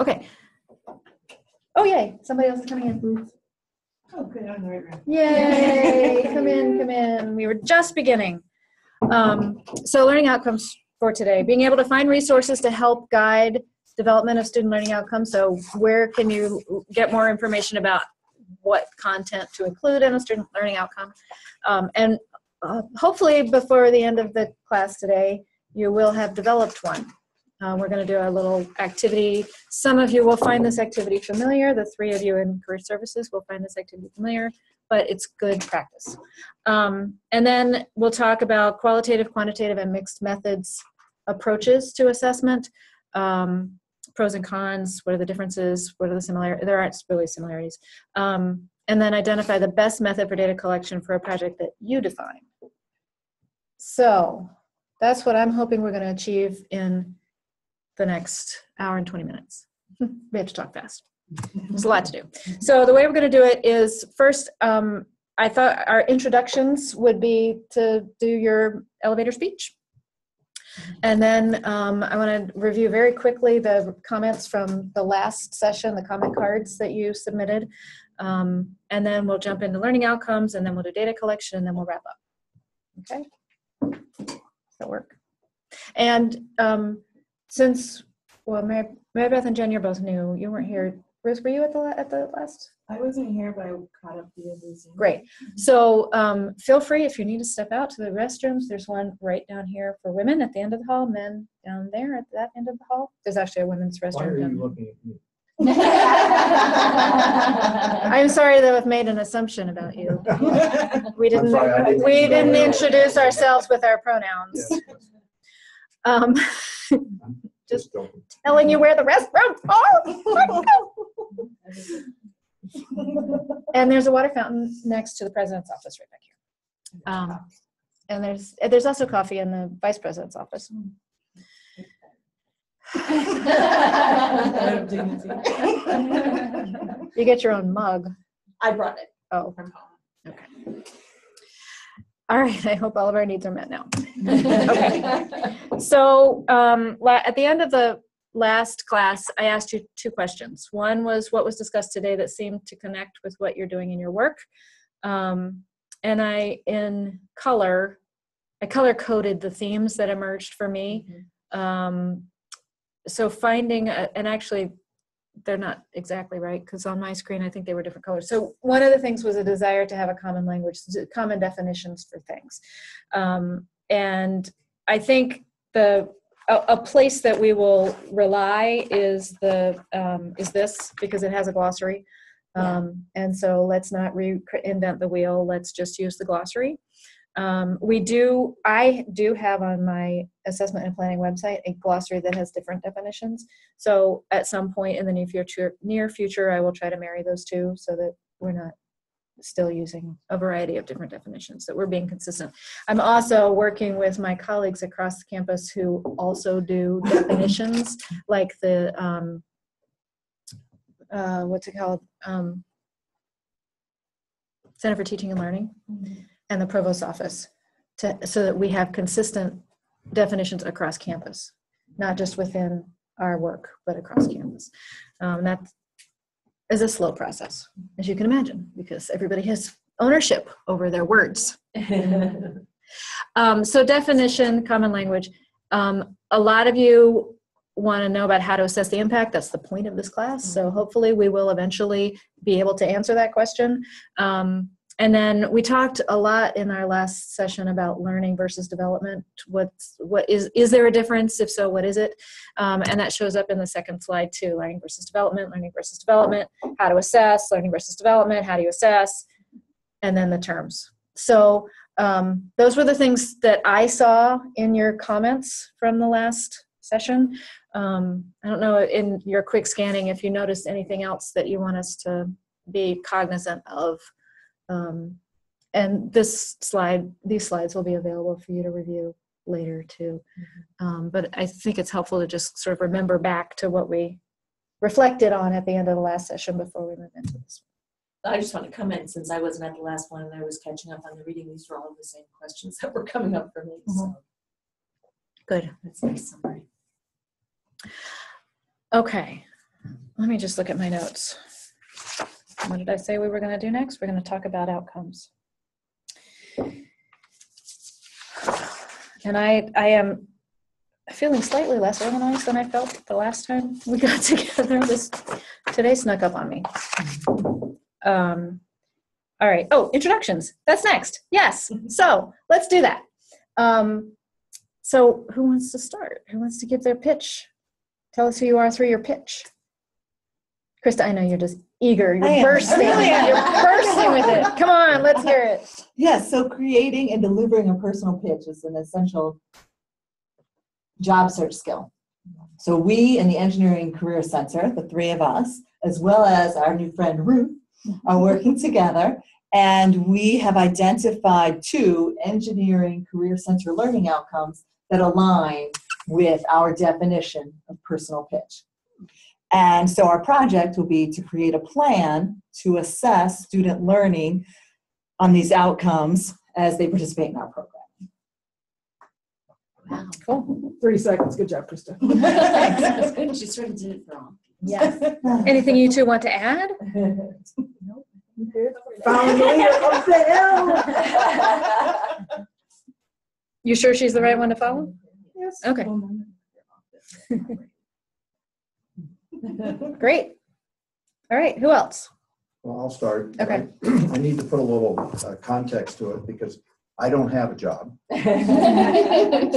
Okay. Oh, yay. Somebody else is coming in. Oh, good. I'm in the right room. Yay. Come in, come in. We were just beginning. So learning outcomes for today, being able to find resources to help guide development of student learning outcomes. So where can you get more information about what content to include in a student learning outcome? And hopefully before the end of the class today, you will have developed one. We're going to do a little activity. Some of you will find this activity familiar. The 3 of you in career services will find this activity familiar, but it's good practice. And then we'll talk about qualitative, quantitative, and mixed methods approaches to assessment. Pros and cons, what are the differences, what are the similarities? There aren't really similarities. And then identify the best method for data collection for a project that you define. So that's what I'm hoping we're going to achieve in the next hour and 20 minutes. We have to talk fast. There's a lot to do. So the way we're going to do it is first, I thought our introductions would be to do your elevator speech. And then I want to review very quickly the comments from the last session, the comment cards that you submitted. And then we'll jump into learning outcomes, and then we'll do data collection, and then we'll wrap up. Okay? Does that work? And since, well, Mary Beth and Jen, you're both new. You weren't here. Ruth, were you at the last? I wasn't here, but I caught up via the Zoom. Great. So feel free if you need to step out to the restrooms. There's one right down here for women at the end of the hall, men down there at that end of the hall. There's actually a women's restroom. Why are down you there. looking at me? I'm sorry that I've made an assumption about you. We I'm sorry, I didn't introduce ourselves with our pronouns. Yes. Just telling you where the restrooms are. And there's a water fountain next to the president's office right back here. And there's also coffee in the vice president's office. You get your own mug. I brought it. Oh, from home. okay. All right, I hope all of our needs are met now. Okay. So at the end of the last class, I asked you 2 questions. One was what was discussed today that seemed to connect with what you're doing in your work. And I color-coded the themes that emerged for me. Mm-hmm. So finding, and actually they're not exactly right, because on my screen I think they were different colors. So one of the things was a desire to have a common language, common definitions for things. And I think a place that we will rely is this, because it has a glossary. And so let's not reinvent the wheel. Let's just use the glossary. I do have on my assessment and planning website a glossary that has different definitions. So at some point in the near future, I will try to marry those two so that we're not still using a variety of different definitions, that we're being consistent. I'm also working with my colleagues across the campus who also do definitions, like the, what's it called? Center for Teaching and Learning. Mm-hmm. And the Provost's office, so that we have consistent definitions across campus, not just within our work, but across campus. That is a slow process, as you can imagine, because everybody has ownership over their words. So definition, common language. A lot of you want to know about how to assess the impact. That's the point of this class. So hopefully we will eventually be able to answer that question. And then we talked a lot in our last session about learning versus development. Is there a difference? If so, what is it? And that shows up in the second slide too, learning versus development, how to assess, learning versus development, how do you assess, and then the terms. So those were the things that I saw in your comments from the last session. I don't know in your quick scanning if you noticed anything else that you want us to be cognizant of. And these slides will be available for you to review later too. But I think it's helpful to just sort of remember back to what we reflected on at the end of the last session before we move into this one. I just want to comment, since I wasn't at the last one and I was catching up on the reading, these were all the same questions that were coming up for me. So Good. that's a nice summary. Okay. Let me just look at my notes. What did I say we were going to do next? We're going to talk about outcomes. And I am feeling slightly less organized than I felt the last time we got together. Today snuck up on me. All right. Oh, introductions. That's next. Yes. So let's do that. So who wants to start? Who wants to give their pitch? Tell us who you are through your pitch. Krista, I know you're just eager. You're bursting. You're bursting with it. Come on, let's hear it. Yes, so creating and delivering a personal pitch is an essential job search skill. So we in the Engineering Career Center, the three of us, as well as our new friend Ruth, are working together, and we have identified 2 Engineering Career Center learning outcomes that align with our definition of personal pitch. And so our project will be to create a plan to assess student learning on these outcomes as they participate in our program. Wow, cool. 30 seconds. Good job, Krista. She sort of did it for all. Yes. Anything you two want to add? Found the leader of the hill. You sure she's the right one to follow? Yes. Okay. Great. All right, who else? Well, I'll start. Okay. I need to put a little context to it because I don't have a job.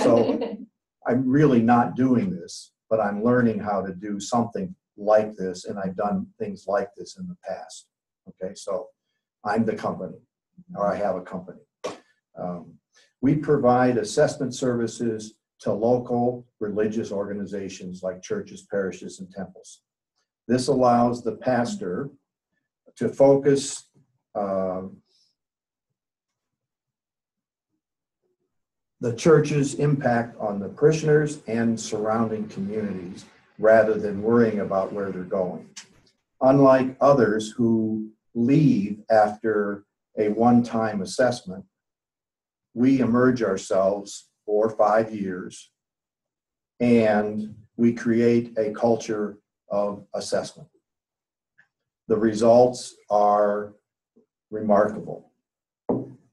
So I'm really not doing this, but I'm learning how to do something like this, and I've done things like this in the past. Okay, so I'm the company, or I have a company. We provide assessment services to local religious organizations like churches, parishes, and temples. This allows the pastor to focus the church's impact on the parishioners and surrounding communities rather than worrying about where they're going. Unlike others who leave after a one-time assessment, we immerse ourselves for 5 years and we create a culture of assessment. The results are remarkable.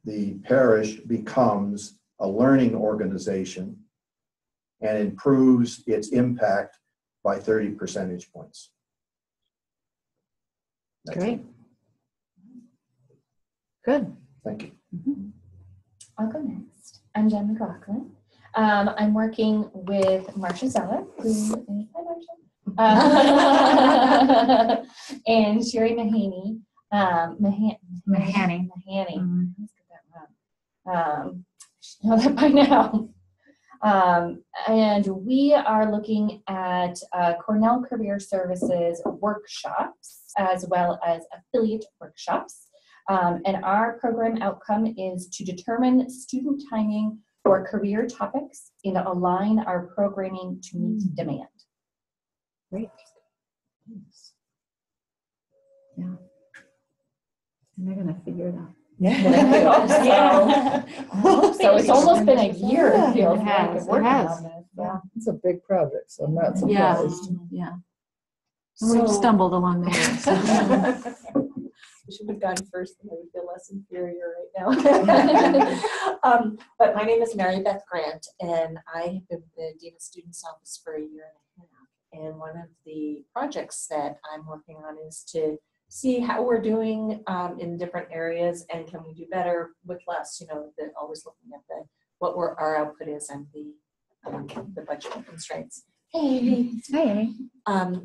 The parish becomes a learning organization and improves its impact by 30 percentage points. That's Great. it. Good. Thank you. I'll go next. I'm Jen McLaughlin. I'm working with Marcia Zeller, who is, hi Marcia, and Sherry Mahaney. Mahoney. Let's get that wrong. I should know that by now. And we are looking at Cornell Career Services workshops as well as affiliate workshops. And our program outcome is to determine student timing for career topics and align our programming to meet demand. Great. Yeah. And they're going to figure it out. So it's almost been a year, it feels It like, has, of working it has. on this. Yeah. It's a big project, so I'm not Yeah. surprised. Yeah. We've stumbled along the way. We should have gone first, and I would feel less inferior right now. But my name is Mary Beth Grant, and I have been with the Dean of Students Office for 1.5 years. And one of the projects that I'm working on is to see how we're doing in different areas, and can we do better with less. You know, always looking at what our output is and the budget constraints. Hey. Hey.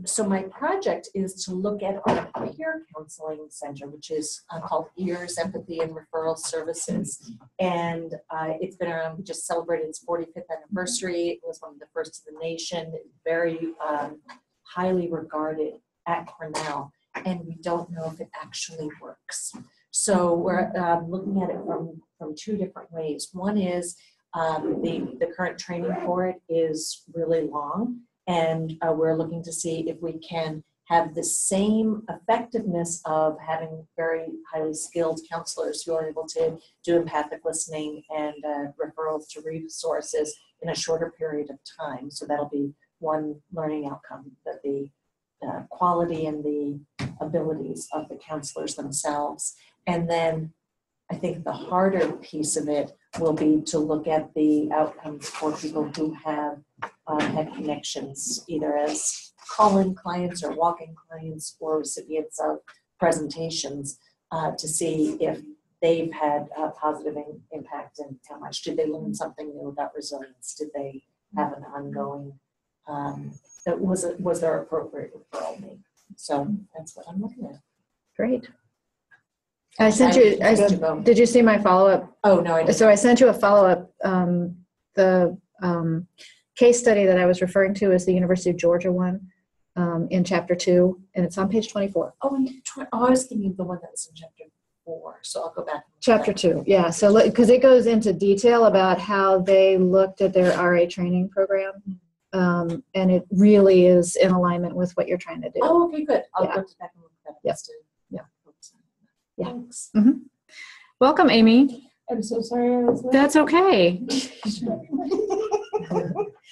So my project is to look at our peer counseling center, which is called EARS, Empathy and Referral Services. And it's been around, we just celebrated its 45th anniversary. It was one of the first in the nation, very highly regarded at Cornell. And we don't know if it actually works. So we're looking at it from 2 different ways. One is the current training for it is really long, and we're looking to see if we can have the same effectiveness of having very highly skilled counselors who are able to do empathic listening and referrals to resources in a shorter period of time. So that'll be one learning outcome, that the quality and the abilities of the counselors themselves. And then I think the harder piece of it will be to look at the outcomes for people who have had connections, either as call-in clients or walk-in clients or recipients of presentations, to see if they've had a positive impact and how much. Did they learn something new about resilience? Did they have an ongoing, was there appropriate referral made? So that's what I'm looking at. Great. I sent you, did you see my follow-up? Oh, no, I didn't. So I sent you a follow-up. The case study that I was referring to is the University of Georgia one in chapter 2, and it's on page 24. Oh, I was thinking of the one that was in chapter 4, so I'll go back. Chapter 2, yeah. So because it goes into detail about how they looked at their RA training program, and it really is in alignment with what you're trying to do. Oh, okay, good. I'll Yeah. go back and look at that. Yep. Just to Yeah. focus on that. Yeah. Thanks. Welcome, Amy. I'm so sorry I was late. That's okay.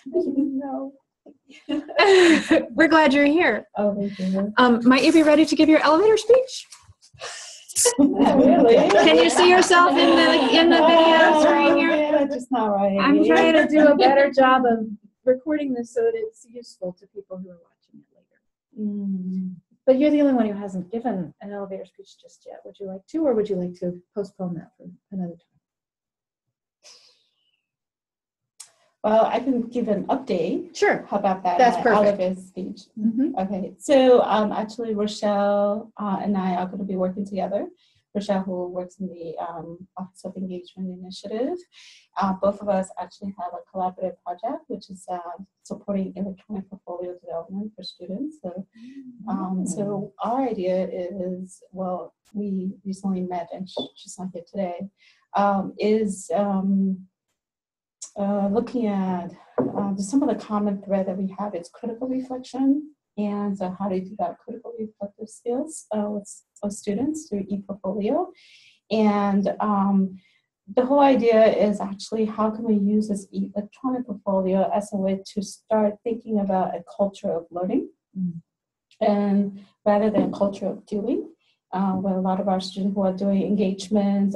No. We're glad you're here. Oh, thank you. Might you be ready to give your elevator speech? Not really. Can you see yourself in the video screen here? Yeah, just not right. I'm trying to do a better job of recording this so that it's useful to people who are watching it later. But you're the only one who hasn't given an elevator speech just yet. Would you like to, or would you like to postpone that for another time? Well, I can give an update. Sure. How about that? That's My perfect. elevator speech. Mm-hmm. Okay, so actually Rochelle and I are going to be working together. Rochelle, who works in the Office of Engagement Initiative. Both of us actually have a collaborative project, which is supporting electronic portfolio development for students. So our idea is, well, we recently met, and she's not here today, is looking at some of the common thread that we have is critical reflection. And so how do you develop critical reflective skills with students through ePortfolio? And the whole idea is actually how can we use this electronic portfolio as a way to start thinking about a culture of learning, and rather than a culture of doing, where a lot of our students who are doing engagement,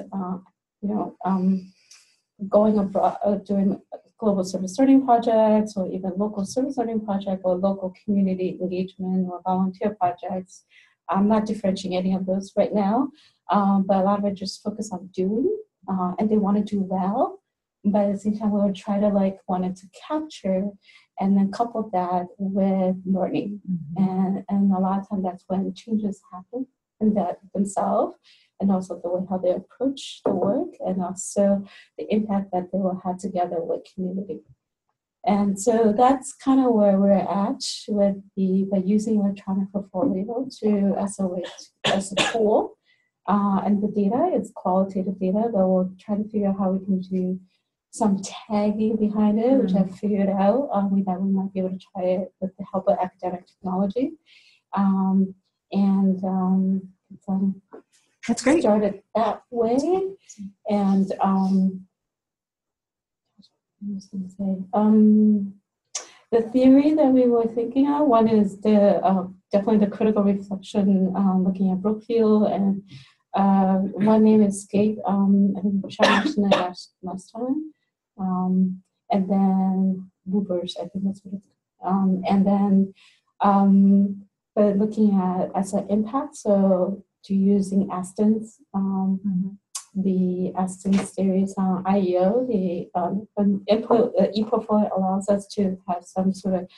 going abroad, doing global service learning projects, or even local service learning project, or local community engagement or volunteer projects. I'm not differentiating any of those right now, but a lot of it just focus on doing, and they want to do well, but at the same time we would try to wanted to capture and then couple that with learning. And a lot of times that's when changes happen in that themselves, and also the way how they approach the work, and also the impact that they will have together with community. And so that's kind of where we're at with by using electronic portfolio as a tool. And the data is qualitative data, but we'll try to figure out how we can do some tagging behind it, which I've figured out that we might be able to try it with the help of academic technology. That's great. Started that way, and I was going to say, the theory that we were thinking of, one is definitely the critical reflection, looking at Brookfield, and one name is Escape. I think Michelle mentioned it last time, and then Boopers, I think that's what it's. And then, but looking at as an impact, so to using Aston's. The Aston series on IEO, the ePortfolio allows us to have some sort of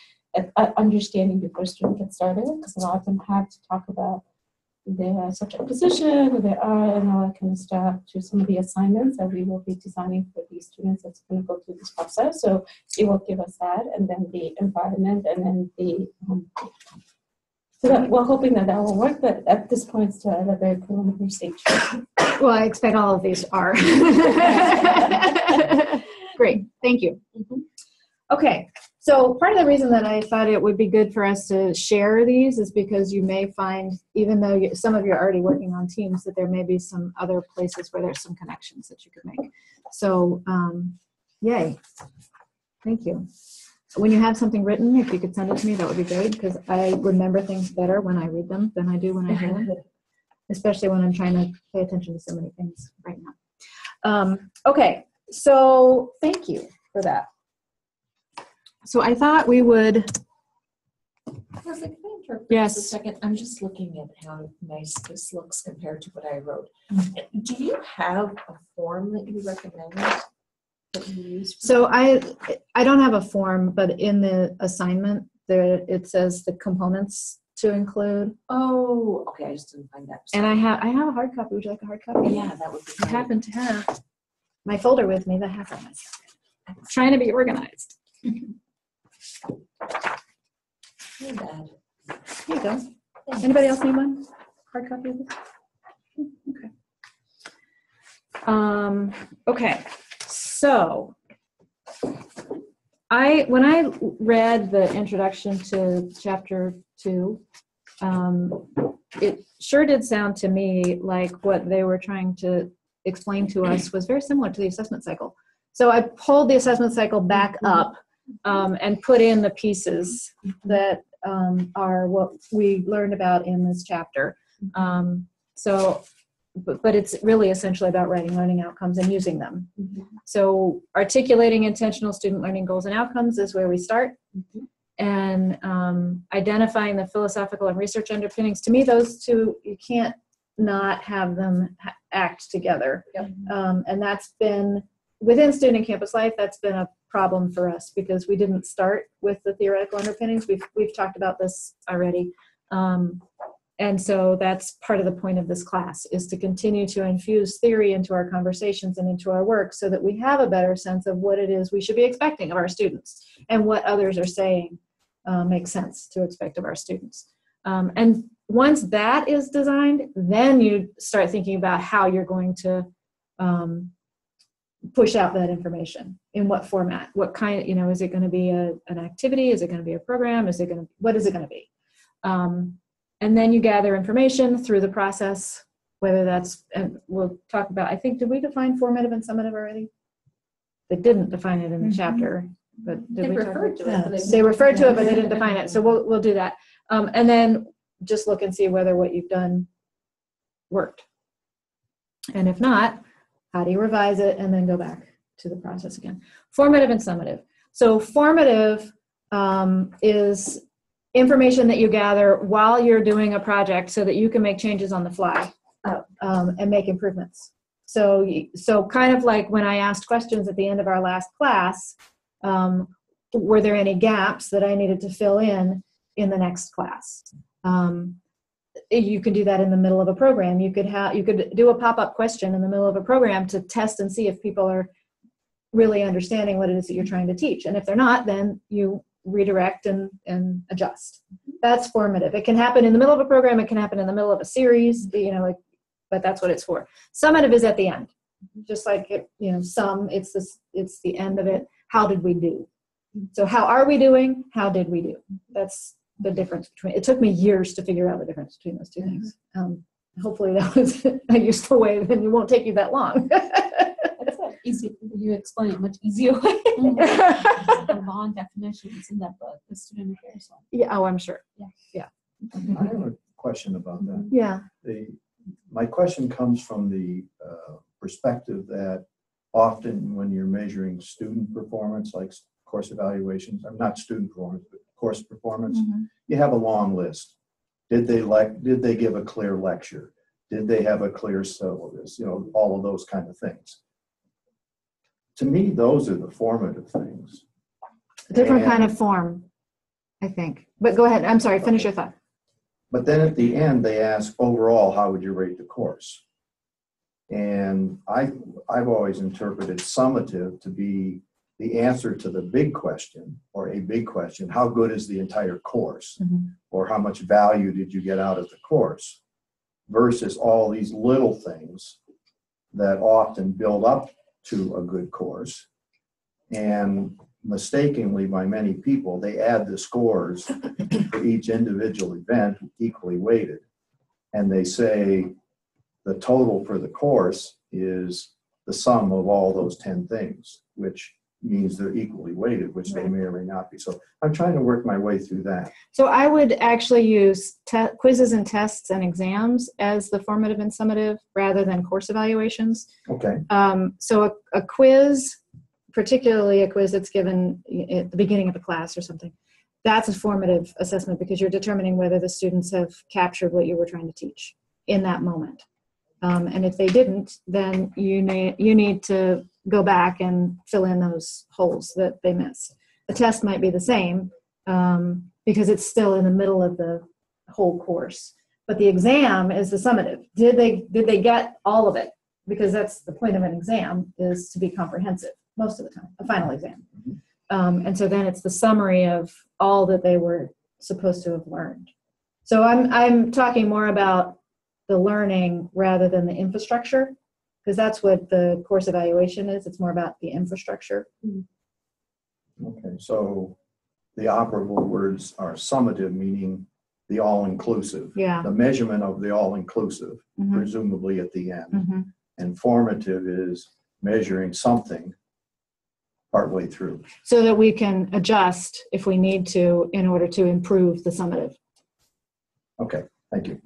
understanding before students get started, because a lot of them have to talk about their subject position, who they are, and all that kind of stuff, to some of the assignments that we will be designing for these students that's going to go through this process. So it will give us that, and then the environment, and then the so that we're hoping that will work, but at this point it's still at a very preliminary stage. Well, I expect all of these are. Great, thank you. Okay, so part of the reason that I thought it would be good for us to share these is because you may find, even though some of you are already working on teams, that there may be some other places where there's some connections that you could make. So, yay, thank you. when you have something written, if you could send it to me, that would be great, because I remember things better when I read them than I do when I hear them, especially when I'm trying to pay attention to so many things right now. Okay, so thank you for that. So I thought we would, Leslie, can I interrupt Yes. for a second? I'm just looking at how nice this looks compared to what I wrote. Do you have a form that you recommend that you use? so I don't have a form, but in the assignment, there it says the components to include. Oh, okay, I just didn't find that. And I have a hard copy. Would you like a hard copy? Yeah, that would be I great. happen to have my folder with me that has all my stuff in it. I'm trying to be organized. Too bad. Here you go. Anybody else need one? Hard copy of this? Okay. Okay. So when I read the introduction to chapter 2, it sure did sound to me like what they were trying to explain to us was very similar to the assessment cycle. So I pulled the assessment cycle back up and put in the pieces that are what we learned about in this chapter. But it's really essentially about writing learning outcomes and using them. So articulating intentional student learning goals and outcomes is where we start. And identifying the philosophical and research underpinnings. To me, those two, you can't not have them act together. And that's been, within student campus life, that's been a problem for us because we didn't start with the theoretical underpinnings. We've talked about this already. And so that's part of the point of this class, is to continue to infuse theory into our conversations and into our work so that we have a better sense of what it is we should be expecting of our students and what others are saying makes sense to expect of our students. And once that is designed, then you start thinking about how you're going to push out that information, in what format, what kind, is it going to be an activity? Is it going to be a program? What is it going to be? And then you gather information through the process, whether that's, and we'll talk about, I think, did we define formative and summative already? They didn't define it in the chapter, but did we referred to it, but they referred to it, but they didn't define it. So we'll do that. And then just look and see whether what you've done worked. And if not, how do you revise it and then go back to the process again? Formative and summative. So formative is information that you gather while you're doing a project so that you can make changes on the fly and make improvements. So kind of like when I asked questions at the end of our last class, were there any gaps that I needed to fill in the next class? You can do that in the middle of a program. You could do a pop-up question in the middle of a program to test and see if people are really understanding what it is that you're trying to teach. And if they're not, then you redirect and adjust. That's formative. It can happen in the middle of a program. It can happen in the middle of a series, but that's what it's for. Summative is at the end. Just like it's the end of it. How did we do? So how are we doing? How did we do? That's the difference between, it took me years to figure out the difference between those two things. Hopefully that was a useful way, then it won't take you that long. That's easy. You explain it much easier way. The long definitions in that book, the student affairs one. Yeah. Oh, I'm sure. I have a question about that. Yeah. My question comes from the perspective that often when you're measuring student performance, like course evaluations, not student performance, but course performance, you have a long list. Did they give a clear lecture? Did they have a clear syllabus? All of those kind of things. To me, those are the formative things. A different kind of form, I think. But go ahead. I'm sorry. Finish your thought. But then at the end, they ask, overall, how would you rate the course? And I've always interpreted summative to be the answer to the big question, or a big question. How good is the entire course? Or how much value did you get out of the course? Versus all these little things that often build up to a good course. And mistakenly, by many people, they add the scores for each individual event equally weighted. And they say the total for the course is the sum of all those 10 things, which means they're equally weighted, which they may or may not be. So I'm trying to work my way through that. So I would actually use quizzes and tests and exams as the formative and summative rather than course evaluations. Okay. So a quiz, particularly a quiz that's given at the beginning of a class or something, that's a formative assessment because you're determining whether the students have captured what you were trying to teach in that moment. And if they didn't, then you need to go back and fill in those holes that they missed. The test might be the same because it's still in the middle of the whole course. But the exam is the summative. Did they get all of it? Because that's the point of an exam, is to be comprehensive most of the time, a final exam. And so then it's the summary of all that they were supposed to have learned. So I'm talking more about the learning rather than the infrastructure, because that's what the course evaluation is. It's more about the infrastructure. Okay, so the operable words are summative, meaning the all-inclusive. Yeah. The measurement of the all-inclusive, Mhm. presumably at the end. Mhm. And formative is measuring something partway through. So that we can adjust if we need to in order to improve the summative. Okay, thank you.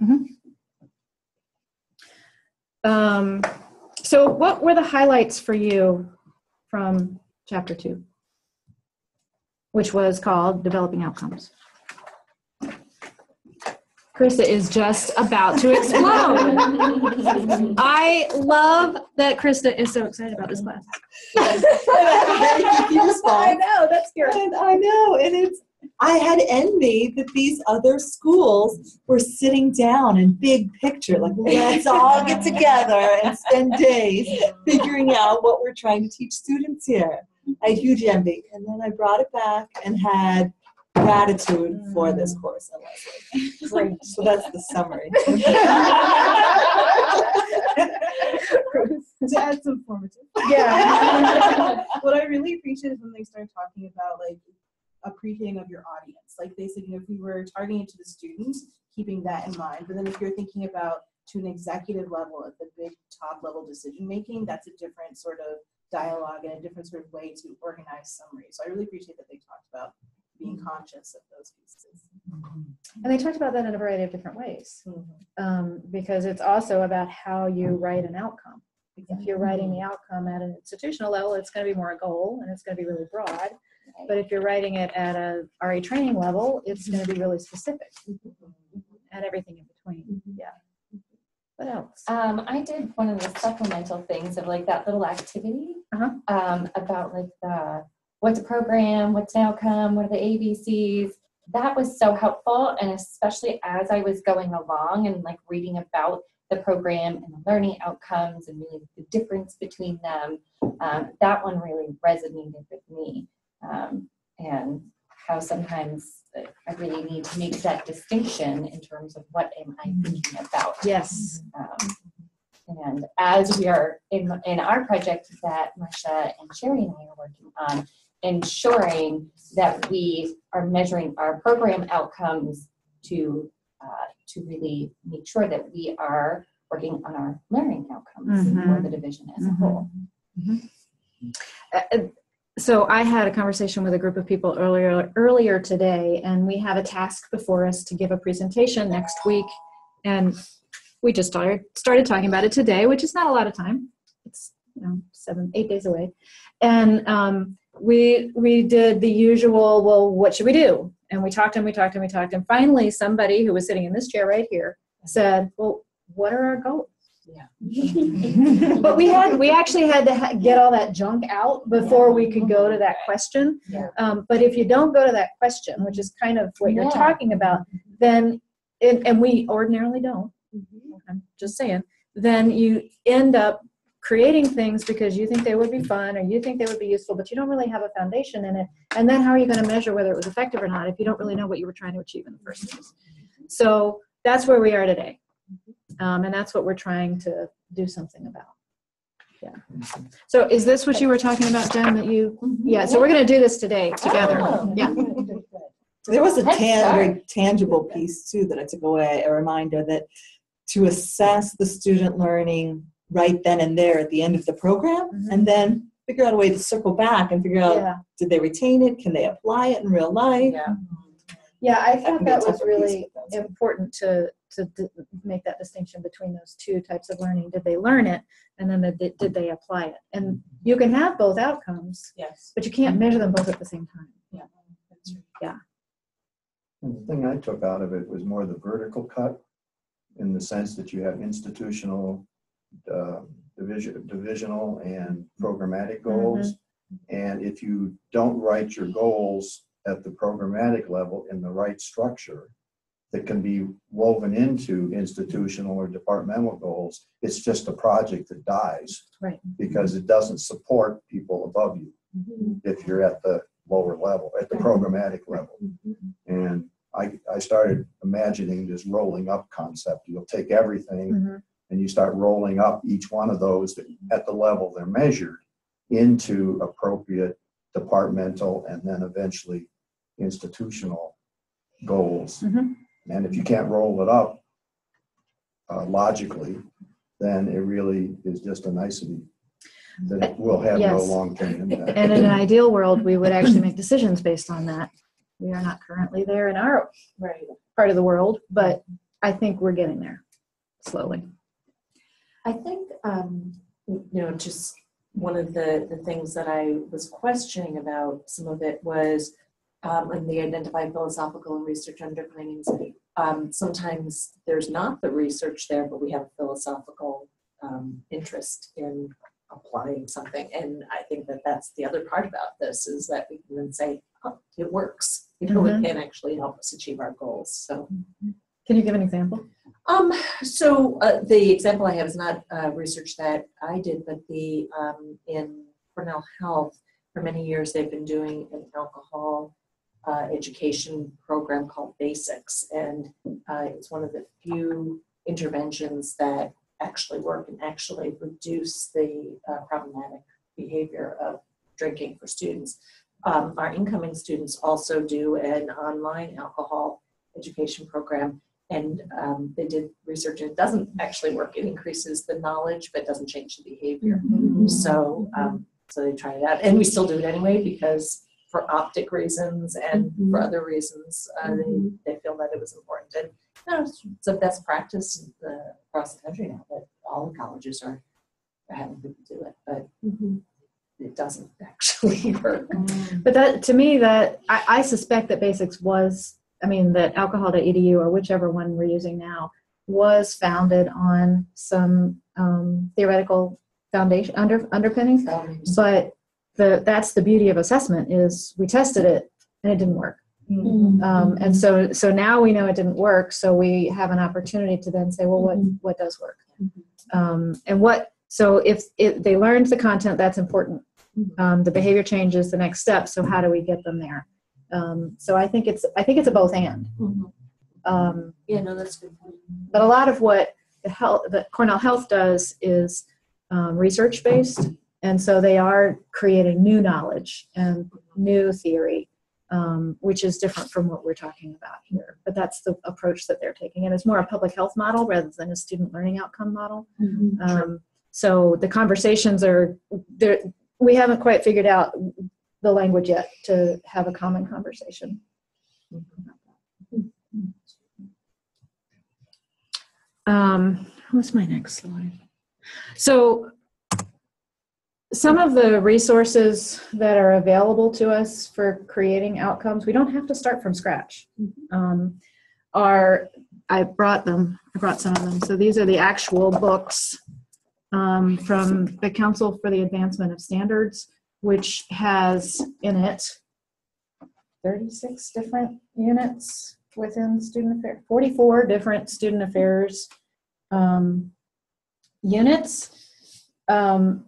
So what were the highlights for you from chapter 2, which was called Developing Outcomes? Krista is just about to explode. I love that Krista is so excited about this class. I know, that's scary. And I know, and I had envy that these other schools were sitting down in big picture, like let's all get together and spend days figuring out what we're trying to teach students here. I had huge envy, and then I brought it back and had gratitude for this course at Leslie. Great. So that's the summary. To add some formative. Yeah. What I really appreciate is when they start talking about like appreciating of your audience. Like they said, if we were targeting it to the students, keeping that in mind. But then if you're thinking about to an executive level at the big top level decision making, that's a different sort of dialogue and a different sort of way to organize summaries. So I really appreciate that they talked about being conscious of those pieces. And they talked about that in a variety of different ways, because it's also about how you write an outcome. If you're writing the outcome at an institutional level, it's going to be more a goal and it's going to be really broad. But if you're writing it at a RA training level, it's going to be really specific and everything in between. Yeah. What else? I did one of the supplemental things of like that little activity about like what's a program, what's an outcome, what are the ABCs. That was so helpful, and especially as I was going along and like reading about the program and the learning outcomes and really the difference between them, that one really resonated with me, and how sometimes I really need to make that distinction in terms of what am I thinking about. Yes. And as we are in our project that Marsha and Sherry and I are working on, ensuring that we are measuring our program outcomes to really make sure that we are working on our learning outcomes for the division as a whole. So I had a conversation with a group of people earlier today, and we have a task before us to give a presentation next week, and we just started talking about it today, which is not a lot of time. It's 7-8 days away, and we did the usual, well, what should we do? And we talked, and finally somebody who was sitting in this chair right here said, well, what are our goals? Yeah. But we actually had to get all that junk out before we could go to that question. Yeah. But if you don't go to that question, which is kind of what you're talking about, then, and we ordinarily don't, I'm just saying, then you end up creating things because you think they would be fun or you think they would be useful, but you don't really have a foundation in it. And then how are you going to measure whether it was effective or not if you don't really know what you were trying to achieve in the first place? So that's where we are today. And that's what we're trying to do something about. Yeah. So is this what you were talking about, Jen, that you, yeah, so we're going to do this today together. Yeah. There was a very tangible piece too that I took away, a reminder that to assess the student learning right then and there at the end of the program, and then figure out a way to circle back and figure out, Yeah. did they retain it? Can they apply it in real life? Yeah. Yeah, I That thought can be a that was tougher piece really of counseling. important to make that distinction between those two types of learning. Did they learn it, and then did they apply it? And you can have both outcomes, Yes. but you can't measure them both at the same time. That's right. And the thing I took out of it was more the vertical cut, in the sense that you have institutional, divisional and programmatic goals. And if you don't write your goals at the programmatic level in the right structure that can be woven into institutional or departmental goals, it's just a project that dies. Right. Because it doesn't support people above you if you're at the lower level, at the programmatic level. And I started imagining this rolling up concept. You'll take everything and you start rolling up each one of those that, at the level they're measured, into appropriate departmental and then eventually institutional goals. And if you can't roll it up logically, then it really is just a nicety that will have no Yes. long-term impact. And in an ideal world, we would actually make decisions based on that. We are not currently there in our Right. part of the world, but I think we're getting there slowly. I think, just one of the things that I was questioning about some of it was when they identify philosophical and research underpinnings. Sometimes there's not the research there, but we have a philosophical interest in applying something. And I think that that's the other part about this, is that we can then say, oh, it works. It can actually help us achieve our goals. So. Can you give an example? So the example I have is not research that I did, but in Cornell Health, for many years they've been doing an alcohol education program called Basics, and it's one of the few interventions that actually work and actually reduce the problematic behavior of drinking for students. Our incoming students also do an online alcohol education program. And they did research, and it doesn't actually work. It increases the knowledge, but doesn't change the behavior. So they tried it out, and we still do it anyway because for optic reasons and for other reasons, they feel that it was important. And it's a best practice across the country now that all the colleges are having people do it, but it doesn't actually work. But that, to me, that I suspect that Basics was, that alcohol.edu or whichever one we're using now was founded on some theoretical foundation underpinnings. But that's the beauty of assessment, is we tested it and it didn't work. And so now we know it didn't work. So we have an opportunity to then say, well, what does work? So if they learned the content, that's important. The behavior change is the next step. So how do we get them there? So I think it's a both and. That's good. But a lot of what the Cornell Health does is research based, and so they are creating new knowledge and new theory, which is different from what we're talking about here. But that's the approach that they're taking, and it's more a public health model rather than a student learning outcome model. So the conversations are there. We haven't quite figured out the language yet to have a common conversation. What's my next slide? So some of the resources that are available to us for creating outcomes, we don't have to start from scratch. I brought some of them. So these are the actual books from the Council for the Advancement of Standards, which has in it 36 different units within student affairs, 44 different student affairs units so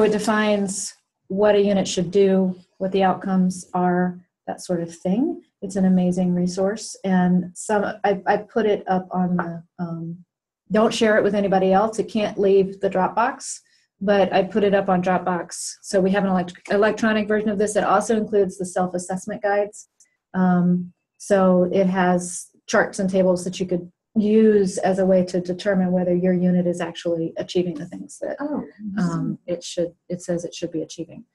it defines what a unit should do, what the outcomes are, that sort of thing. It's an amazing resource, and I put it up on the don't share it with anybody else. It can't leave the Dropbox, but I put it up on Dropbox. So we have an electronic version of this. It also includes the self-assessment guides. So it has charts and tables that you could use as a way to determine whether your unit is actually achieving the things that it says it should be achieving.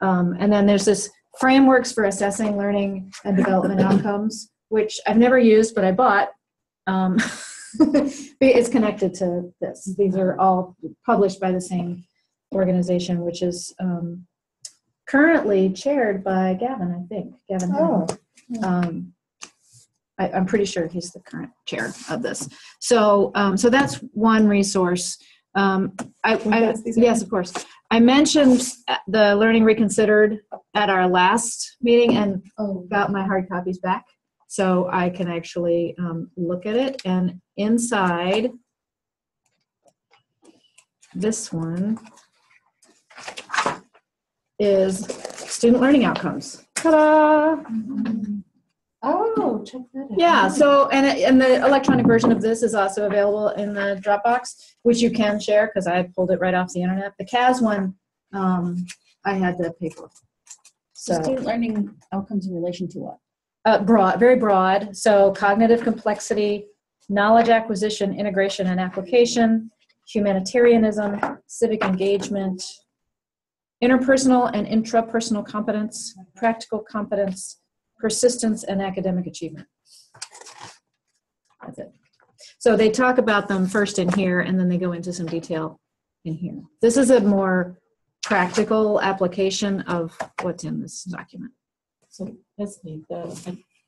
And then there's this frameworks for assessing learning and development outcomes, which I've never used, but I bought. It's connected to this. These are all published by the same organization, which is currently chaired by Gavin, I think. Gavin. Oh. I'm pretty sure he's the current chair of this. So, so that's one resource. Yes, of course. I mentioned the Learning Reconsidered at our last meeting and got my hard copies back. So I can actually look at it. And inside this one is student learning outcomes. Ta-da! Oh, check that out. Yeah, so, and the electronic version of this is also available in the Dropbox, which you can share because I pulled it right off the internet. The CAS one, I had to pay for. So Student learning outcomes in relation to what? broad, very broad. So cognitive complexity, knowledge acquisition, integration and application, humanitarianism, civic engagement, interpersonal and intrapersonal competence, practical competence, persistence, and academic achievement. That's it. So they talk about them first in here, and then they go into some detail in here. This is a more practical application of what's in this document. So that's neat.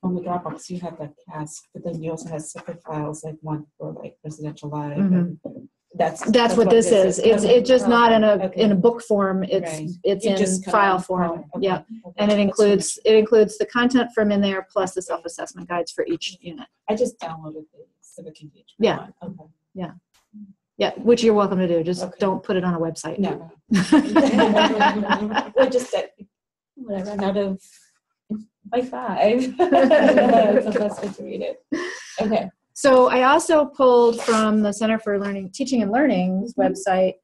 On the Dropbox, you have that CAS, but then you also have separate files, like one for like residential life. Mhm. And that's what this is. It's just not in Okay. a book form. It's Right. it's You in just kind file of- form. okay. Yeah, Okay. and it That's includes the content from in there plus the self-assessment guides for each unit. I just downloaded the civic engagement. Yeah. one. Okay. Yeah, which you're welcome to do. Just Okay. don't put it on a website. No. Well, just that when I ran out of by 5. That's the best way to read it. Okay. So I also pulled from the Center for Teaching and Learning's website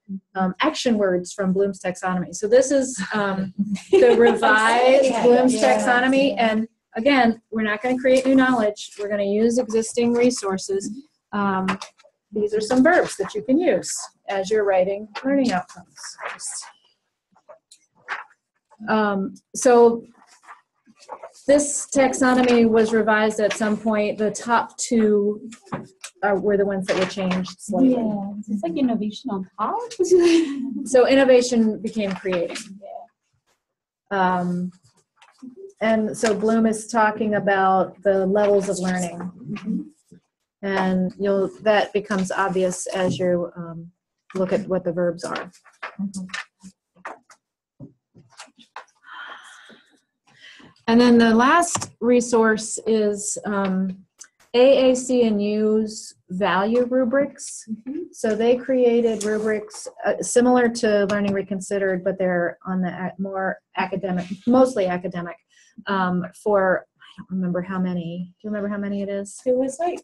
action words from Bloom's taxonomy. So this is the revised Bloom's taxonomy. And again, we're not going to create new knowledge. We're going to use existing resources. These are some verbs that you can use as you're writing learning outcomes. So this taxonomy was revised at some point. The top two were the ones that were changed slightly. Yeah, it's like innovation on top. So innovation became creating. And so Bloom is talking about the levels of learning. And that becomes obvious as you look at what the verbs are. And then the last resource is AAC&U's value rubrics. So they created rubrics similar to Learning Reconsidered, but they're on the more academic, mostly academic, for, I don't remember how many. Do you remember how many it is? It was like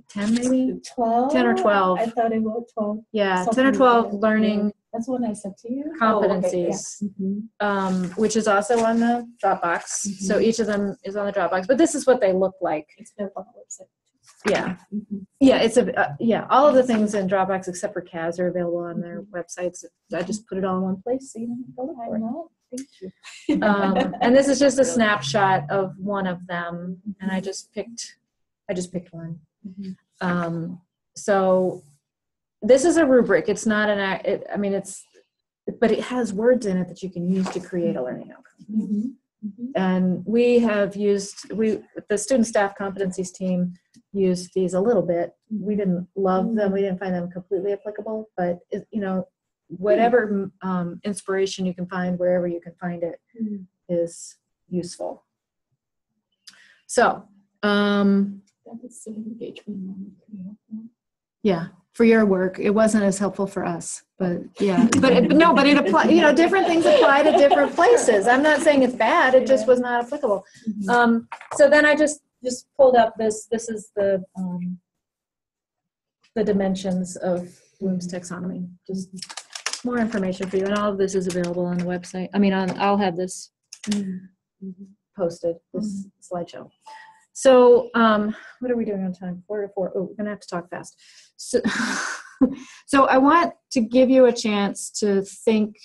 10 maybe? 12. 10 or 12. I thought it was 12. Yeah, 10 or Something 12 like that. learning That's what I said to you. competencies. Which is also on the Dropbox. So each of them is on the Dropbox, but this is what they look like. It's built on the website. Yeah. Yeah, it's all of the things in Dropbox except for CAS are available on their websites. I just put it all in one place so you don't have to go look I for it. know. Thank you. And this is just a snapshot of one of them, and I just picked one. So this is a rubric. It's not but it has words in it that you can use to create a learning outcome. And we have the student staff competencies team used these a little bit. We didn't love them. We didn't find them completely applicable, but whatever inspiration you can find, wherever you can find it, is useful. So, That was civic engagement. yeah, for your work, it wasn't as helpful for us, but yeah, but it applies. Different things apply to different places. I'm not saying it's bad. It just was not applicable. So then I just pulled up this. This is the dimensions of Bloom's taxonomy. Just more information for you, and all of this is available on the website. I'll have this posted, this slideshow. So what are we doing on time? 4 to 4. Oh, we're gonna have to talk fast. So, so I want to give you a chance to think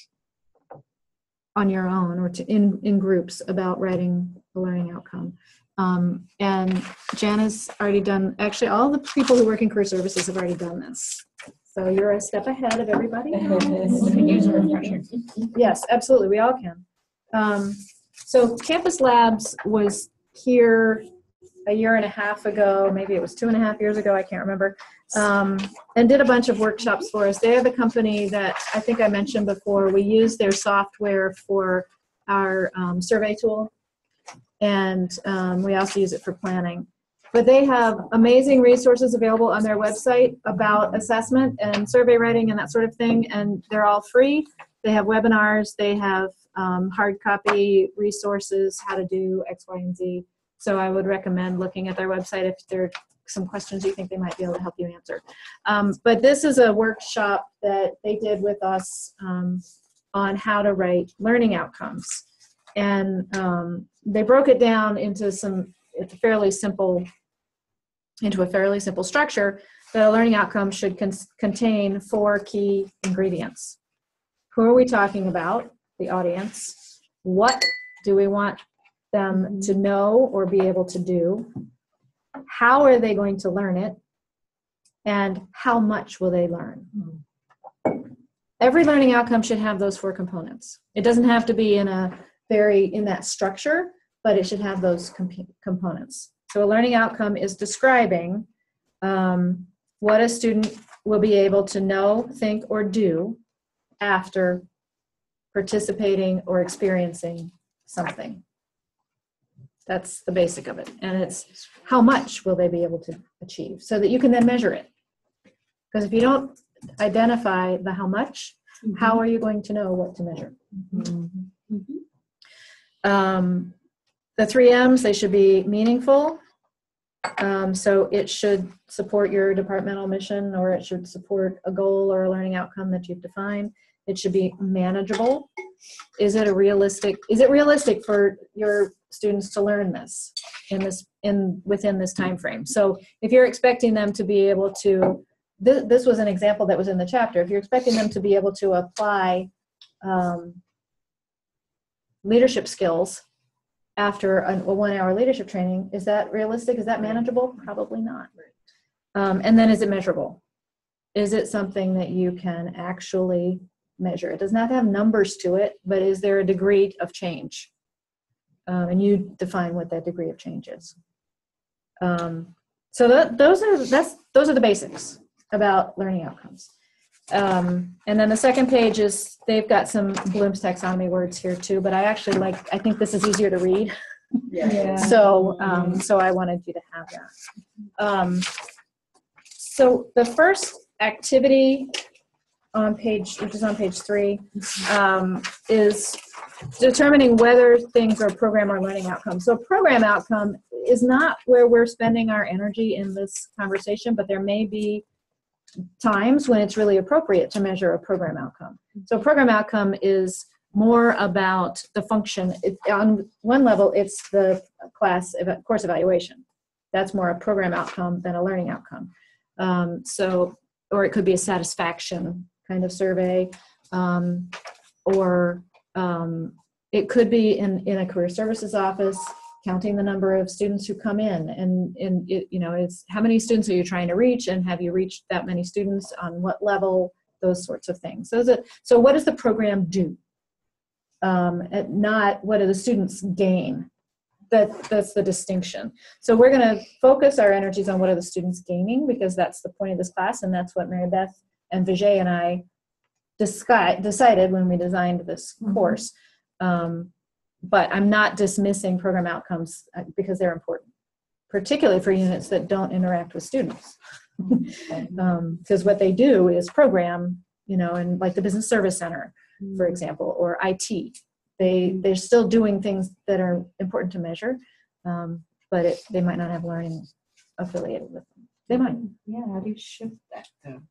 on your own or in groups about writing a learning outcome. And Jan has already done, actually all the people who work in career services have already done this. So you're a step ahead of everybody. You can use a refresher. Yes, absolutely, we all can. So Campus Labs was here a year and a half ago, maybe it was 2.5 years ago, I can't remember, and did a bunch of workshops for us. They are the company that I think I mentioned before. We use their software for our survey tool, and we also use it for planning. But they have amazing resources available on their website about assessment and survey writing and that sort of thing, and they're all free. They have webinars, they have hard copy resources, how to do X, Y, and Z. So I would recommend looking at their website if there are some questions you think they might be able to help you answer. But this is a workshop that they did with us on how to write learning outcomes. And they broke it down into a fairly simple structure that a learning outcome should contain 4 key ingredients. Who are we talking about? The audience. What do we want them to know or be able to do? How are they going to learn it? And how much will they learn? Every learning outcome should have those 4 components. It doesn't have to be in that structure, but it should have those components. So a learning outcome is describing what a student will be able to know, think, or do after participating or experiencing something. That's the basic of it. And it's how much will they be able to achieve so that you can then measure it. Because if you don't identify the how much, how are you going to know what to measure? The 3 M's, they should be meaningful. So it should support your departmental mission, or it should support a goal or a learning outcome that you've defined. It should be manageable. Is it realistic for your students to learn this within this time frame? So if you're expecting them to be able to, this was an example that was in the chapter. If you're expecting them to be able to apply leadership skills after a 1-hour leadership training, is that realistic? Is that manageable? Probably not. And then is it measurable? Is it something that you can actually measure? It does not have numbers to it, but is there a degree of change? And you define what that degree of change is. So those are the basics about learning outcomes. And then the second page is, they've got some Bloom's taxonomy words here too, but I think this is easier to read. Yeah. So I wanted you to have that. So the first activity which is on page 3, is determining whether things are program or learning outcomes. So a program outcome is not where we're spending our energy in this conversation, but there may be times when it's really appropriate to measure a program outcome. So a program outcome is more about the function. On one level, it's the course evaluation. That's more a program outcome than a learning outcome. Or it could be a satisfaction kind of survey, or it could be in a career services office, counting the number of students who come in, and it's how many students are you trying to reach, and have you reached that many students on what level, those sorts of things. So what does the program do? Not what do the students gain? That's the distinction. So we're going to focus our energies on what are the students gaining, because that's the point of this class, and that's what Mary Beth and Vijay and I decided when we designed this course. But I'm not dismissing program outcomes because they're important, particularly for units that don't interact with students. Because what they do is program, and like the Business Service Center, for example, or IT. They're still doing things that are important to measure, but they might not have learning affiliated with them. They might. Yeah, how do you shift that though?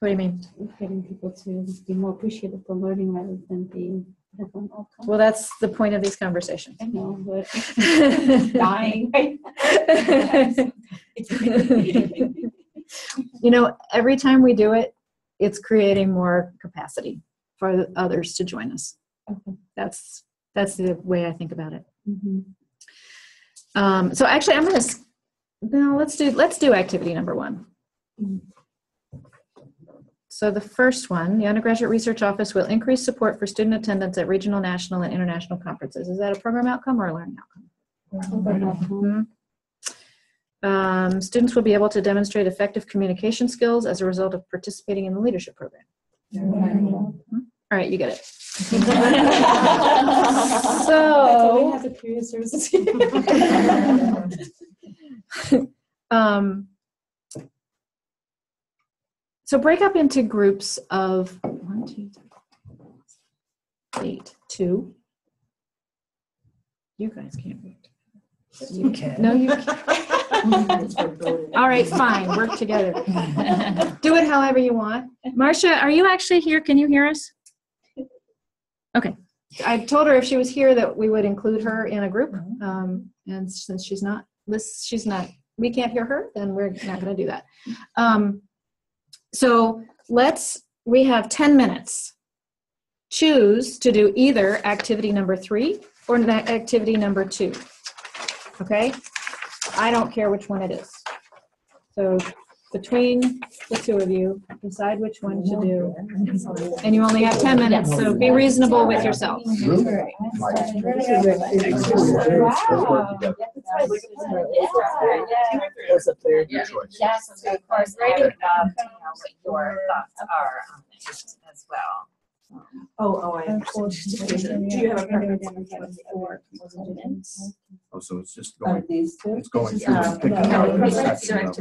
What do you mean? Getting people to be more appreciative of learning rather than being Well, that's the point of these conversations. I know, but Dying. dying. You know, every time we do it, it's creating more capacity for the others to join us. Okay. That's the way I think about it. So actually, I'm going to let's do activity number 1. So the first one, the Undergraduate Research Office will increase support for student attendance at regional, national, and international conferences. Is that a program outcome or a learning outcome? Students will be able to demonstrate effective communication skills as a result of participating in the leadership program. All right, you get it. Do we So, have the career services? so break up into groups of 1, 2, 3, 8, 2. You guys can't work. You can. No, you can't. All right, fine. Work together. Do it however you want. Marcia, are you actually here? Can you hear us? Okay. I told her if she was here that we would include her in a group. And since she's not, we can't hear her, then we're not going to do that. So we have 10 minutes. Choose to do either activity number 3 or activity number 2. Okay? I don't care which one it is. So between the two of you, decide which one to do. And you only have 10 minutes, so be reasonable with yourself. Yes, of course, I would love to know what your thoughts are on this as well. I understand. Do you have a preference? Oh, so it's just going, These two? it's going through and picking out the section of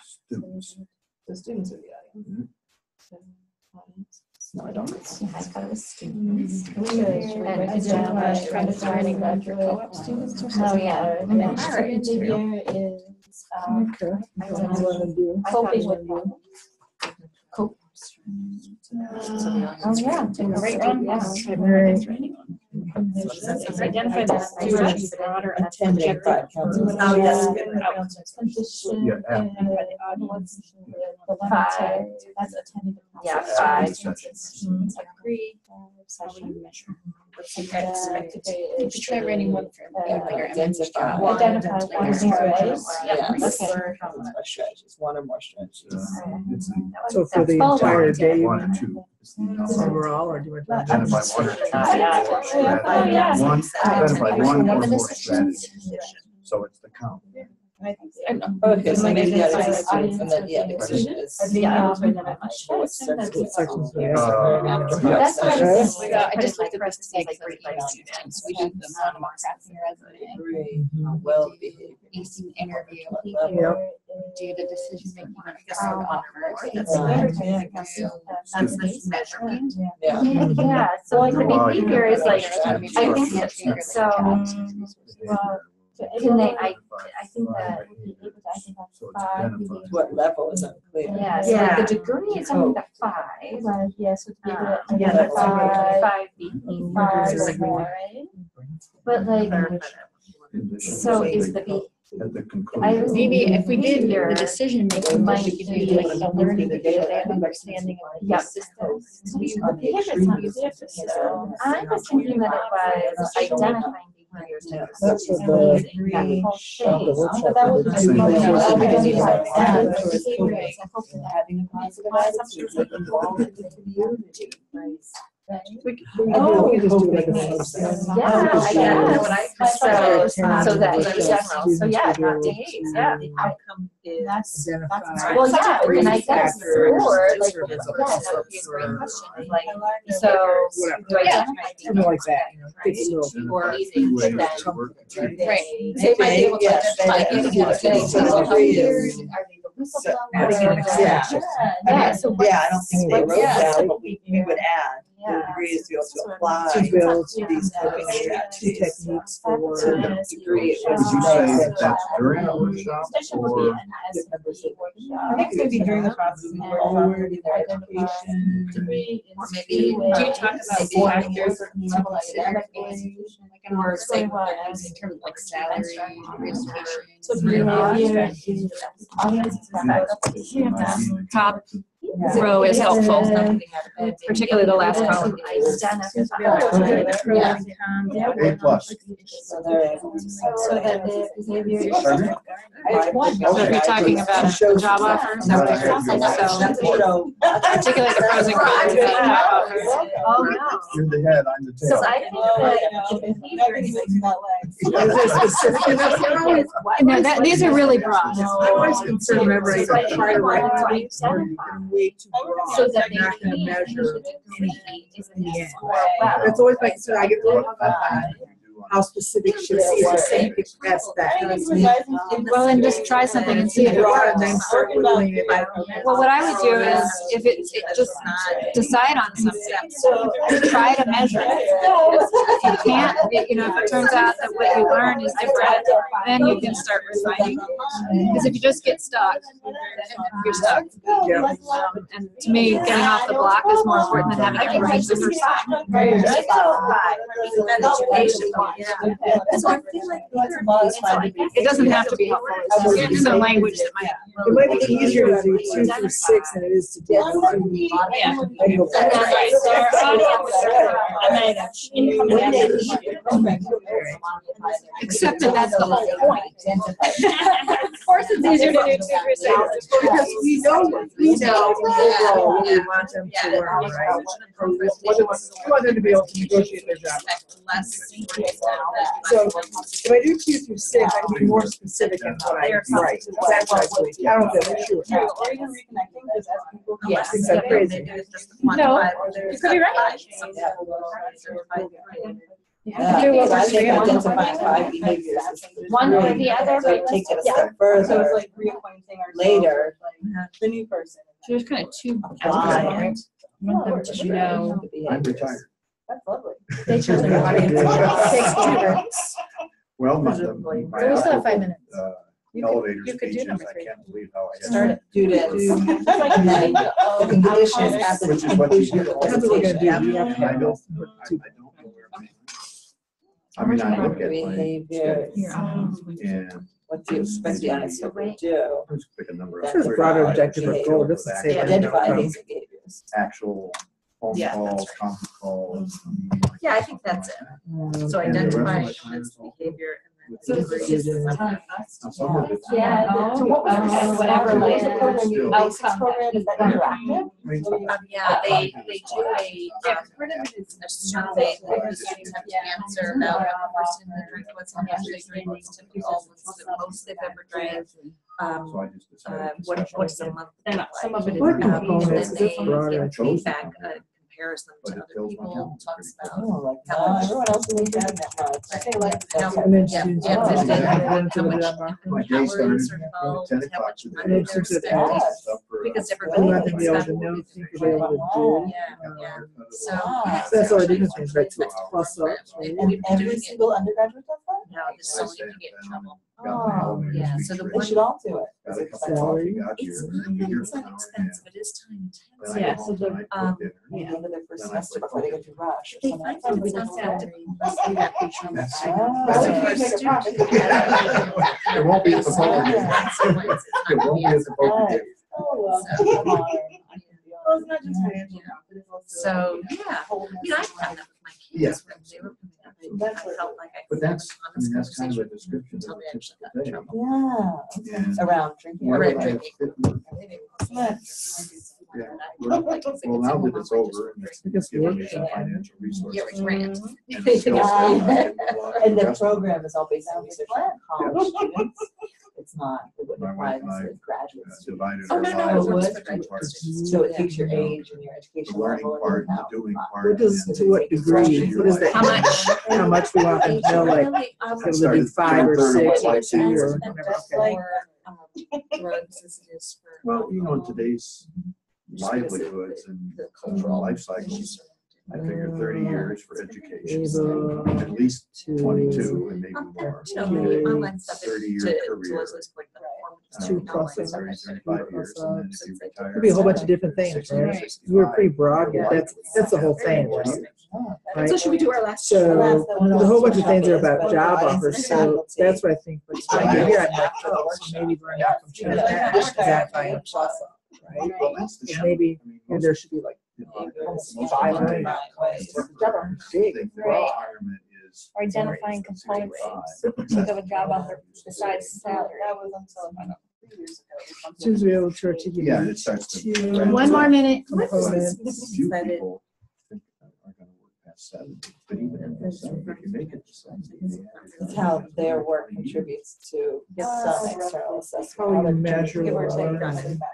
students. The students are the audience. No, I don't. I thought it was students. And kind of joining co-op students or something. Oh, yeah. And then our engineer is, hoping with cope. Oh, yeah. Right on. Identify the students broader Attending five counselors. Oh, yes. Yeah, Five. That's attending. Yeah, 5. Agree. Try writing one for Identify. Identify one strategies. Yes. Okay. Strategies, one or more strategies. It's So for the That's entire day, one or two. overall, or do I? Identify one or two. Oh, yeah. One, identify one or more strategies. So it's the count. Okay, so maybe the other is students and then, the question is. What sections do you have? That's what I'm saying. I just looked at this to say, like, grade by students. We did the crafting your resume, Agree. Well behaved. acing interview, Yep. do the decision making. That's this measuring. Yeah. Yeah, so like the Wow, behavior is like, I think that, so, can they, I think that we'll be able to identify So it's 5 identified. behaviors. What level is unclear? Yeah, so like the degree is only the 5. Yeah, so to be able to Yeah, that's identify 5 behaviors. 5 or more, right? But like, so is the At the I conclusion. was Maybe if we did Behavior the decision making, might we could be do like the learning behavior and understanding of the Yeah. systems. the behavior's not easy. So I was thinking that it was identifying behaviors. Yeah, that's what the- That whole thing. the workshop So that was was. just Yeah. like, Yeah. identify Yeah. that behaviors and hoping that Having a positive attitude, like involved in the community. Oh, we just do like a subset. Yeah, I guess. So that in Students general, so yeah, would be able days, to yeah. The outcome is. Identify. Well, yeah, and I guess, or like, That would be a great question, like, so, do I Yeah. identify Something like that, you know, it's a little. or Two easy, ways but to work then together. they might be able to Yes, identify they- individual yes, things. so How agree weird is- are they the So, whistleblower? yeah. Yeah, so Yeah, I don't think they wrote Yeah. down, but we would add. the degree is to also apply To build Yeah. these coping techniques for the degree. Would you say that that's during the workshop or? I think maybe during the process of forward in their education. Or maybe, do you talk about factors to consider or say what in terms of like salary, remuneration? So Top row is helpful, particularly the last column. A plus. So there is. So that the behavior. Pardon? So if you're talking about job offers, so articulate the pros and cons of job offers. Oh, no. You're the head, I'm the So tail. I think that the behavior is Is there specific enough? No, these are really broad. I'm always concerned whenever I try to write way too broad. So that I'm not gonna they measure any in the end. That's always like, so I get really how specific should it be? So you can press that. Well, then just try something and see if it Broad and works. then start whittling it like, okay. Well, what I would do is, if it just decide on something, try to measure it. If you can't, if it turns out that what you learn is different, then you can start refining. Because if you just get stuck, you're stuck. Yeah. And to me, getting off the block is more important than having it right the first time. It doesn't have to be helpful. It's just some language that might. It might be easier to do 2 through 6 than it is to do. Except that that's the whole point. Of course, it's easier to do 2 through 6. Because we know what we want them to learn, right? We want them to be able to negotiate their job. So if I do 2 through 6, I can be more specific in what I write. That's what I believe. I don't know if that's true. Or even reconnecting, because as people come Yes. back. Things are crazy. No, you could be right. Yeah, so I think identifying 5 behaviors. is One or really the other, good. So but take it a yeah. step So it's further like reacquainting ourselves later. with, like, the new person. So there's kind of two. Apply. Want them to know. I'm retired. That's lovely. They chose their Well, my So we still have 5 minutes. elevator you could do speeches, number I 3. can't believe how I had. Start it. Students. And then the conditions at the Which is what you conclusion do. of the That's what we're gonna do. presentation. We have And I don't know where my. I mean, I look at my Behaviors. and What do you expect the honest to do? let's pick a number. This is a broader objective or goal. This is say. Identify these behaviors. Actual phone Yeah. calls, conference calls. Yeah, I think that's it. So And the identify rest of my its time behavior and So then. it's just Now, some of it's. Yeah, so what was it? Whatever, like, Still- outcome. Program, is that interactive? I mean, Yeah, they do a survey that the students have to answer about what the person who drank, what's unusually drink, what's typical, what's the most they've ever drank. So I just decided. to What's the month? And some of it is What not. components And is then this they broader? give feedback, compares them But to it other fills my people, calendar talks pretty about. Oh, like, no, everyone else really does that much. I think like. No. And then Yeah, students. yeah, are and then going to how the much job market. My day started calories are at involved, 10 how o'clock much today. money they're spending, Because because everybody Rather thinks be able that. to know, think to be able to do. Yeah. So. Ah. So that's all the difference is, right, to plus up. And And we've been every doing it. single undergraduate does that? No, this is only if you get in trouble. Got my elevator Yeah, speech so the ready. They should all do it. Got Is a it cup of coffee, got It's here. not, Here it's for not an hour and a half. expensive, it is time Then intensive. I Yeah, go so home the- and I cook dinner. At the end of their first Then I semester flip before they over. go to rush. or They something. find it not that unless we have patient. That's- Oh, that's okay. a- Make it profit. It won't be at the poker game. It won't be at the poker game. Oh, well, come on. Well, it's not just financial profit, it's also. So, yeah, I mean, I've done that with my Yeah. kids when they were coming up. I felt like I But could have that's, an I honest mean, that's kind of a conversation description until of they the actually got typical in day. trouble. Yeah, And around drinking. Or everybody drinking. has 50. Yeah. Well, now that it's over, and it's Because giving me work- some financial resources. Yeah, it's rant. and the skill set, I can apply And the rest of program is all based on research on college students. It's not, it wouldn't My apply wife and I, to graduate it. students. Divided Oh, our no, no, lives it works into for two parts. So it takes your age and your The education learning level. part, and the doing part. What does, and to what degree, what is that? How much? How much we want them to know, like, able to do 5 or 6 or 2 or whatever. Okay. Drugs as it is for. Well, you know, in today's livelihoods and The cultural life cycles, I figure 30 years for education, Able at least to 22 and maybe more. You know, the online stuff, 30-year to career. Leslie's point, the form, Two online plus stuff, 30, is 35 years, and then if you retire. Could be a whole bunch of different things, 60, right? 65, We're pretty broad, but you're that's the whole thing, likely right? to Right? So should we do our last? So Last, there's a whole bunch of things that are about but job the offers, audience so is that's what I think. But here I'm like, oh, so maybe we're not from China, that by a plus, right? Well, that's the And show. maybe I mean, and most- there should be like you know, almost most 500 people job big. think that Right. retirement is Or identifying components of a job offer besides salary. That was until, I don't know, 3 years ago. Choose to be able to articulate. Yeah, it starts to. One more minute. Components. Few people think are gonna work past 70, but even if they're 70, if you make it to 70. It's how their work contributes to some external assessment. How you measure Give or take, learning. rounded back.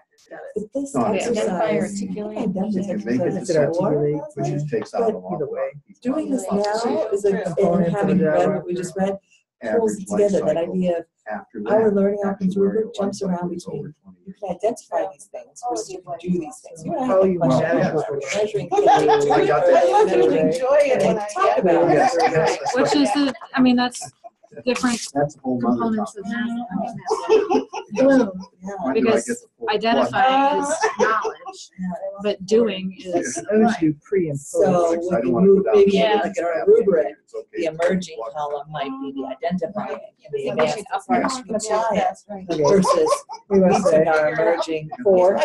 But this No, Okay, identify or exercise, articulate. If you make it to If it 70, articulates, which just takes out a lot Either of way. people. doing this Love to see now it. is a, Components and of having the read job what we just read, pulls Average it life together, that cycle idea of after our that, learning outcomes actuarial rubric life jumps cycle around is between over 20 you years. can identify these things versus you can do these things. You and I How have you questions measure about it. measuring. I got that. I love measuring joy and And when I talk get about Yes, it. yes, that's Which right. is the, I mean, that's different That's a whole nother components topic. of math. Bloom. Yeah. When do I Because get the full identifying is knowledge, but doing is. I would do pre and post. So I when don't you wanna go move, down maybe to you Yeah. look at our that. rubric, It's okay the to emerging walk column might be the identifying and the So we should advanced up is our the apply it Okay. versus We want to using say our emerging four.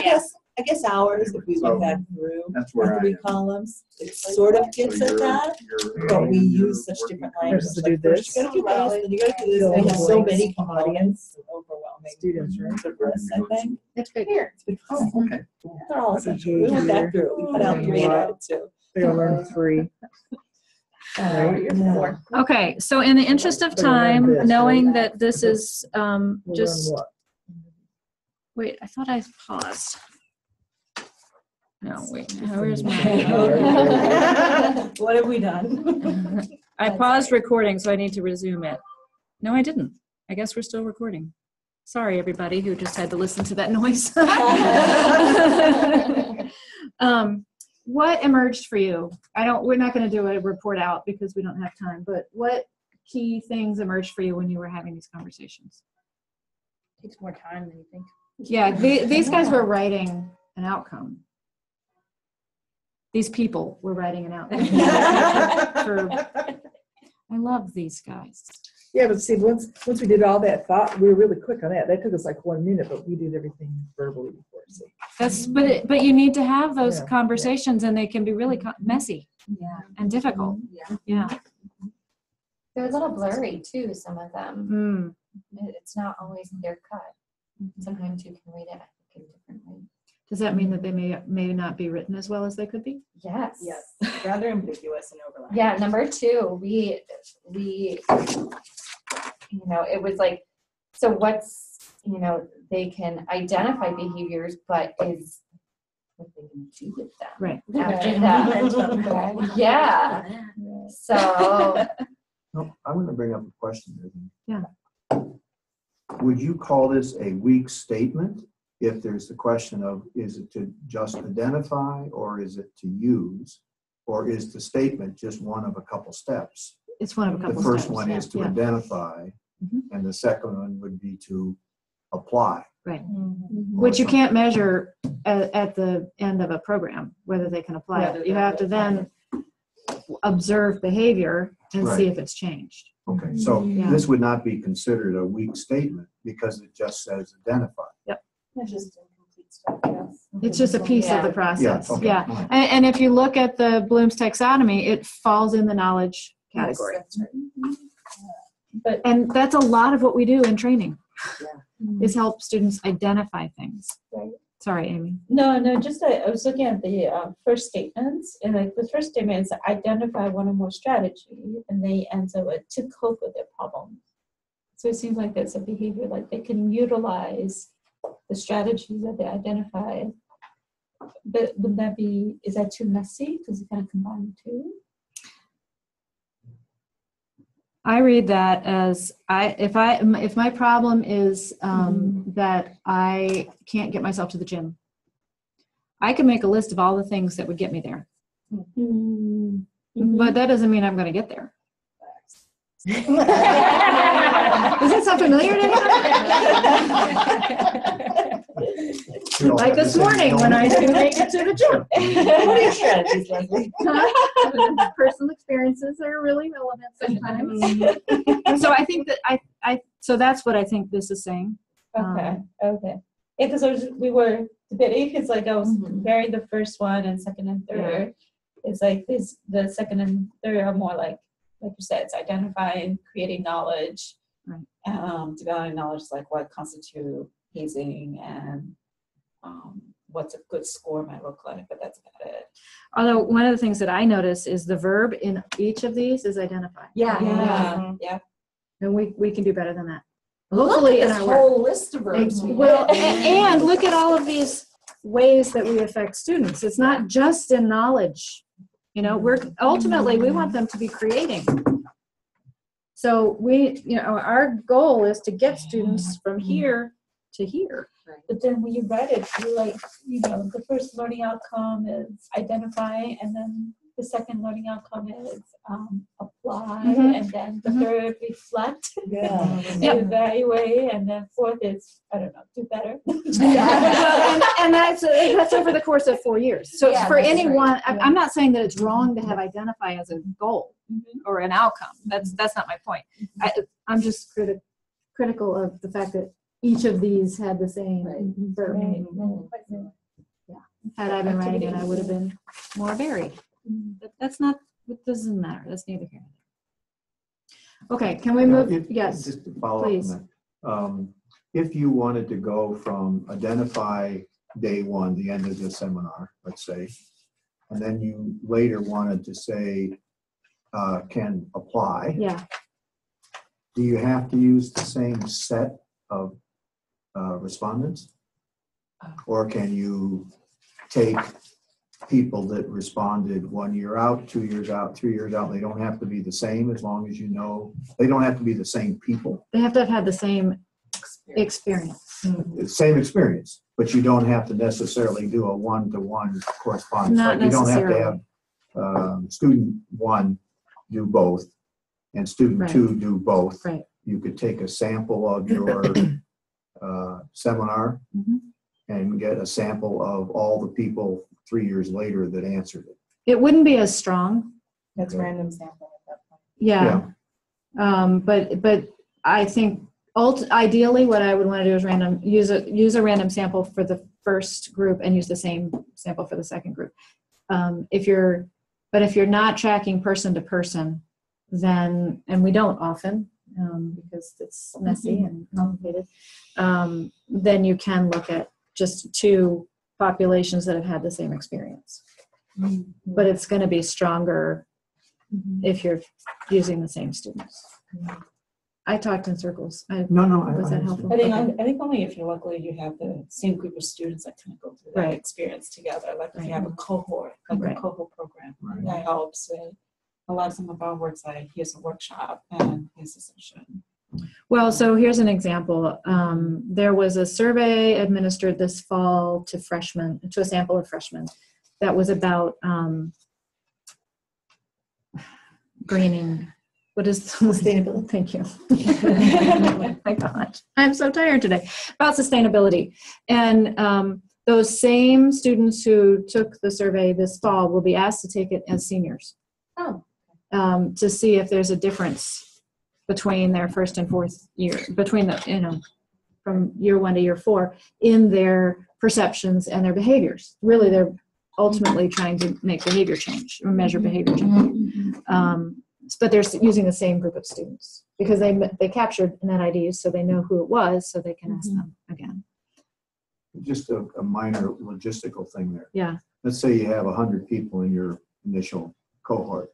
I guess ours, if we went back through That's our where I 3 am. columns, it sort of gets So at that. you're- But we you're use such working different towards language. Versus to Like do first this. you gotta do this, then you gotta do this. Fill They in have the so blanks. many components, overwhelming. Students, right? For this, I think. It's big. It's been fun. Oh, okay. They're all essential. We went back through, we cut out 3 and added 2. They're gonna learn 3. Yeah. Okay, so in the interest of They're gonna learn time, this, knowing right? that this is We'll just, learn what? wait, I thought I paused. No, wait, where's my? What have we done? I paused recording, so I need to resume it. No, I didn't. I guess we're still recording. Sorry, everybody who just had to listen to that noise. What emerged for you? We're not going to do a report out because we don't have time, but what key things emerged for you when you were having these conversations? Takes more time than you think. Yeah, these guys were writing an outcome. These people were writing an outcome. I love these guys. Yeah, but see, once we did all that thought, we were really quick on that. That took us like 1 minute, but we did everything verbally before. See. But you need to have those Yeah. conversations, and they can be really messy Yeah. and difficult. Yeah. They're a little blurry too, some of them. Mm. It's not always clear cut. Sometimes you can read it, I think, in different ways. Does that mean that they may not be written as well as they could be? Yes. Yes, rather ambiguous and overlapping. Yeah, number 2, we it was like, so what's, they can identify behaviors, but is what they can do with them. Right. After that. Yeah. So, No, I'm going to bring up a question. Yeah. Would you call this a weak statement if there's the question of, is it to just identify or is it to use? Or is the statement just one of a couple steps? It's one of a couple The first steps, one is to yeah. identify, Mhm. and the second one would be to apply. Right. Mm-hmm. Which you can't measure at the end of a program, whether they can apply it. You have to then observe behavior and see Right. if it's changed. Okay, so Yeah. this would not be considered a weak statement because it just says identify. It's just incomplete stuff, yes. It's just a piece of the Yeah. process. okay, Yeah. all right. And if you look at the Bloom's taxonomy, it falls in the knowledge category. And that's a lot of what we do in training, is help students identify things. Right. Sorry, Amy. No, just I was looking at the first statements, and like the first statement is identify one or more strategy, and they answer with to cope with their problem. So it seems like there's a behavior like they can utilize the strategies that they identify. But would that be, is that too messy? Because it kind of combine the two? I read that as if my problem is that I can't get myself to the gym, I can make a list of all the things that would get me there. But that doesn't mean I'm going to get there. Does that sound familiar to anyone? Like this morning when I didn't make it to the gym. What are your strategies, Leslie? Personal experiences are really relevant sometimes. So I think that so that's what I think this is saying. Okay. Yeah, because we were debating, because like I was comparing the first one and second and third. It's like the second and third are more like you said, it's identifying, creating knowledge, developing knowledge like what constitutes hazing and what's a good score might look like, but that's about it. Although one of the things that I notice is the verb in each of these is identify. Yeah. And we can do better than that. Look Hopefully at in this our work. whole list of verbs. Well, and look at all of these ways that we affect students. It's not just in knowledge. You know, we want them to be creating. So our goal is to get students from here to here. But then when you read it, you're like, the first learning outcome is identify, and then the second learning outcome is apply, and then the third reflect, evaluate, and then fourth is, I don't know, do better. and that's over the course of 4 years. So for anyone, I'm not saying that it's wrong to have identify as a goal or an outcome. That's not my point. I'm just critical of the fact that each of these had the same verb. Had I been writing it, I would have been more varied. But that's not, it doesn't matter. That's neither here nor there. Okay, can we move? Yes, Just to follow please. up on that. If you wanted to go from identify day one, the end of the seminar, let's say, and then you later wanted to say, can apply. Yeah. Do you have to use the same set of respondents? Or can you take people that responded 1 year out, 2 years out, 3 years out? They don't have to be the same, as long as they don't have to be the same people. They have to have had the same experience. Same experience, but you don't have to necessarily do a one-to-one correspondence. Not You don't have to necessarily. have student one do both and student Right. two do both. Right. You could take a sample of your seminar and get a sample of all the people 3 years later that answered it. It wouldn't be as strong. That's random sampling at that point. Yeah. But I think ideally what I would want to do is use a random sample for the first group and use the same sample for the second group. If you're not tracking person to person, then, and we don't often, because it's messy and complicated, then you can look at just two populations that have had the same experience. But it's going to be stronger if you're using the same students. I talked in circles. Was that helpful? I think only if you're luckily you have the same group of students that kind of go through that experience together. Like if you have a cohort, like a cohort program, that helps with a lot of some of our works. Like here's a workshop and here's a session. Well, so here's an example. There was a survey administered this fall to a sample of freshmen that was about greening. What is sustainability? Thank you. Oh my gosh, I'm so tired today. About sustainability. And those same students who took the survey this fall will be asked to take it as seniors. To see if there's a difference between their first and fourth year, between from year 1 to year 4 in their perceptions and their behaviors. Really, they're ultimately trying to make behavior change or measure behavior change. But they're using the same group of students because they captured net IDs, so they know who it was, so they can ask them again. Just a minor logistical thing there. Yeah. Let's say you have 100 people in your initial cohort.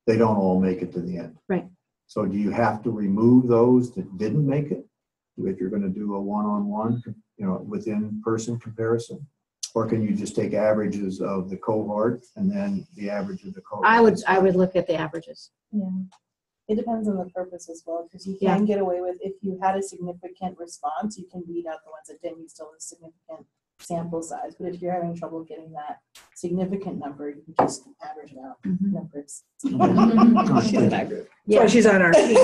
They don't all make it to the end. Right. So do you have to remove those that didn't make it if you're going to do a one-on-one, within person comparison? Or can you just take averages of the cohort and then the average of the cohort? I would look at the averages. Yeah. It depends on the purpose as well, because you can get away with, if you had a significant response, you can weed out the ones that didn't. You still have a significant sample size. But if you're having trouble getting that significant number, you can just average it out. Mhm. Numbers. She's in that group. Yeah. So she's on our team. She's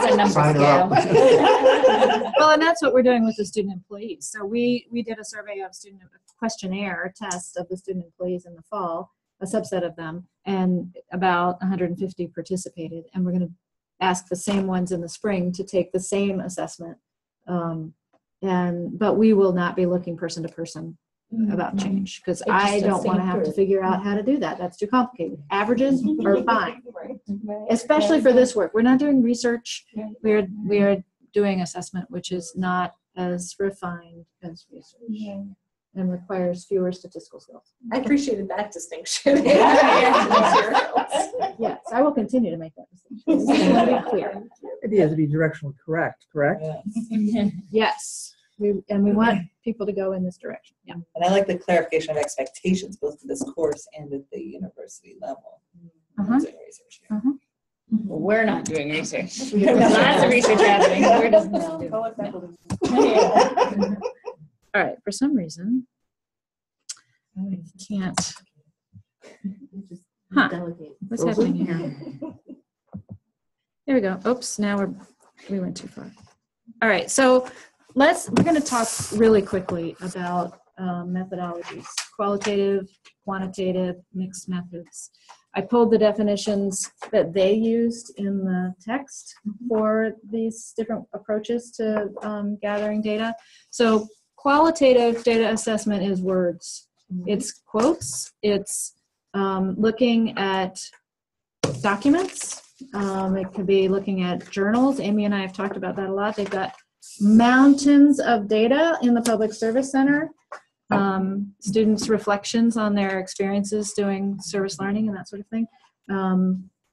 a numbers Sign her gal. up. Well, and that's what we're doing with the student employees. So we did a survey of student questionnaire test of the student employees in the fall, a subset of them, and about 150 participated. And we're going to ask the same ones in the spring to take the same assessment. But we will not be looking person to person about change because It's just I a don't want to same have to group. figure out how to do that. That's too complicated. Averages are fine, Right. especially for this work. We're not doing research. Right. We are doing assessment, which is not as refined as research Yeah. and requires fewer statistical skills. I appreciated that distinction. Yes, I will continue to make that distinction. I want to be clear. Idea is to be directionally correct, correct? Yes, we want people to go in this direction. Yeah. And I like the clarification of expectations, both for this course and at the university level. Uh-huh. Doing research here. We're not doing research. There's lots of research happening. We're just not doing it. All right. For some reason, I can't. Huh. What's happening here? There we go. Oops. Now we went too far. All right. So we're going to talk really quickly about methodologies: qualitative, quantitative, mixed methods. I pulled the definitions that they used in the text for these different approaches to gathering data. So qualitative data assessment is words. It's quotes. It's looking at documents. It could be looking at journals. Amy and I have talked about that a lot. They've got mountains of data in the Public Service Center. Students' reflections on their experiences doing service learning and that sort of thing.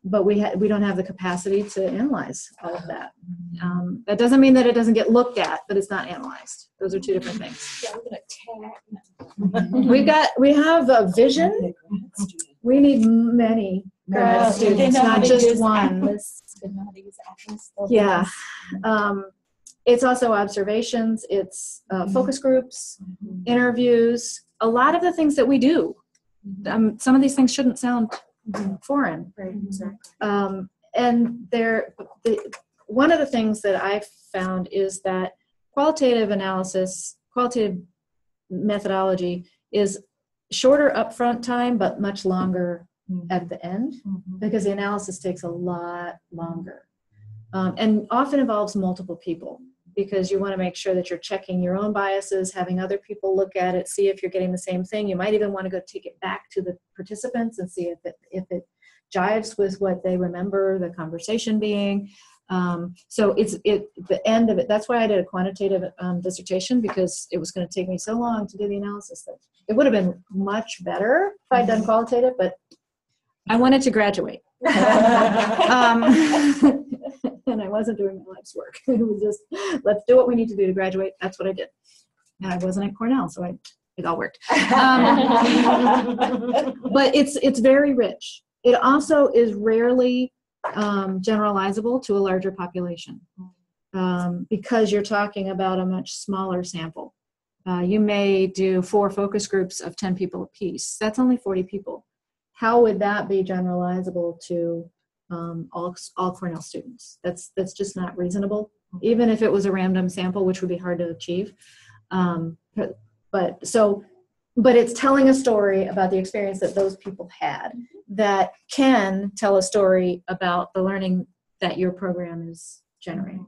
But we don't have the capacity to analyze all of that. That doesn't mean that it doesn't get looked at, but it's not analyzed. Those are two different things. We have a vision. We need many grad students, not just one. Yeah. It's also observations, it's focus groups, interviews, a lot of the things that we do. Some of these things shouldn't sound foreign. Right, exactly. And one of the things that I've found is that qualitative analysis, qualitative methodology is shorter upfront time, but much longer at the end, because the analysis takes a lot longer. And often involves multiple people, because you want to make sure that you're checking your own biases, having other people look at it, see if you're getting the same thing. You might even want to go take it back to the participants and see if it jives with what they remember the conversation being. So it's the end of it. That's why I did a quantitative dissertation, because it was going to take me so long to do the analysis. That it would have been much better if I'd done qualitative, but I wanted to graduate. And I wasn't doing my life's work. It was just, let's do what we need to do to graduate. That's what I did. And I wasn't at Cornell, so it all worked. But it's very rich. It also is rarely generalizable to a larger population, because you're talking about a much smaller sample. You may do 4 focus groups of 10 people apiece. That's only 40 people. How would that be generalizable to all Cornell students? That's just not reasonable, even if it was a random sample, which would be hard to achieve. But it's telling a story about the experience that those people had that can tell a story about the learning that your program is generating.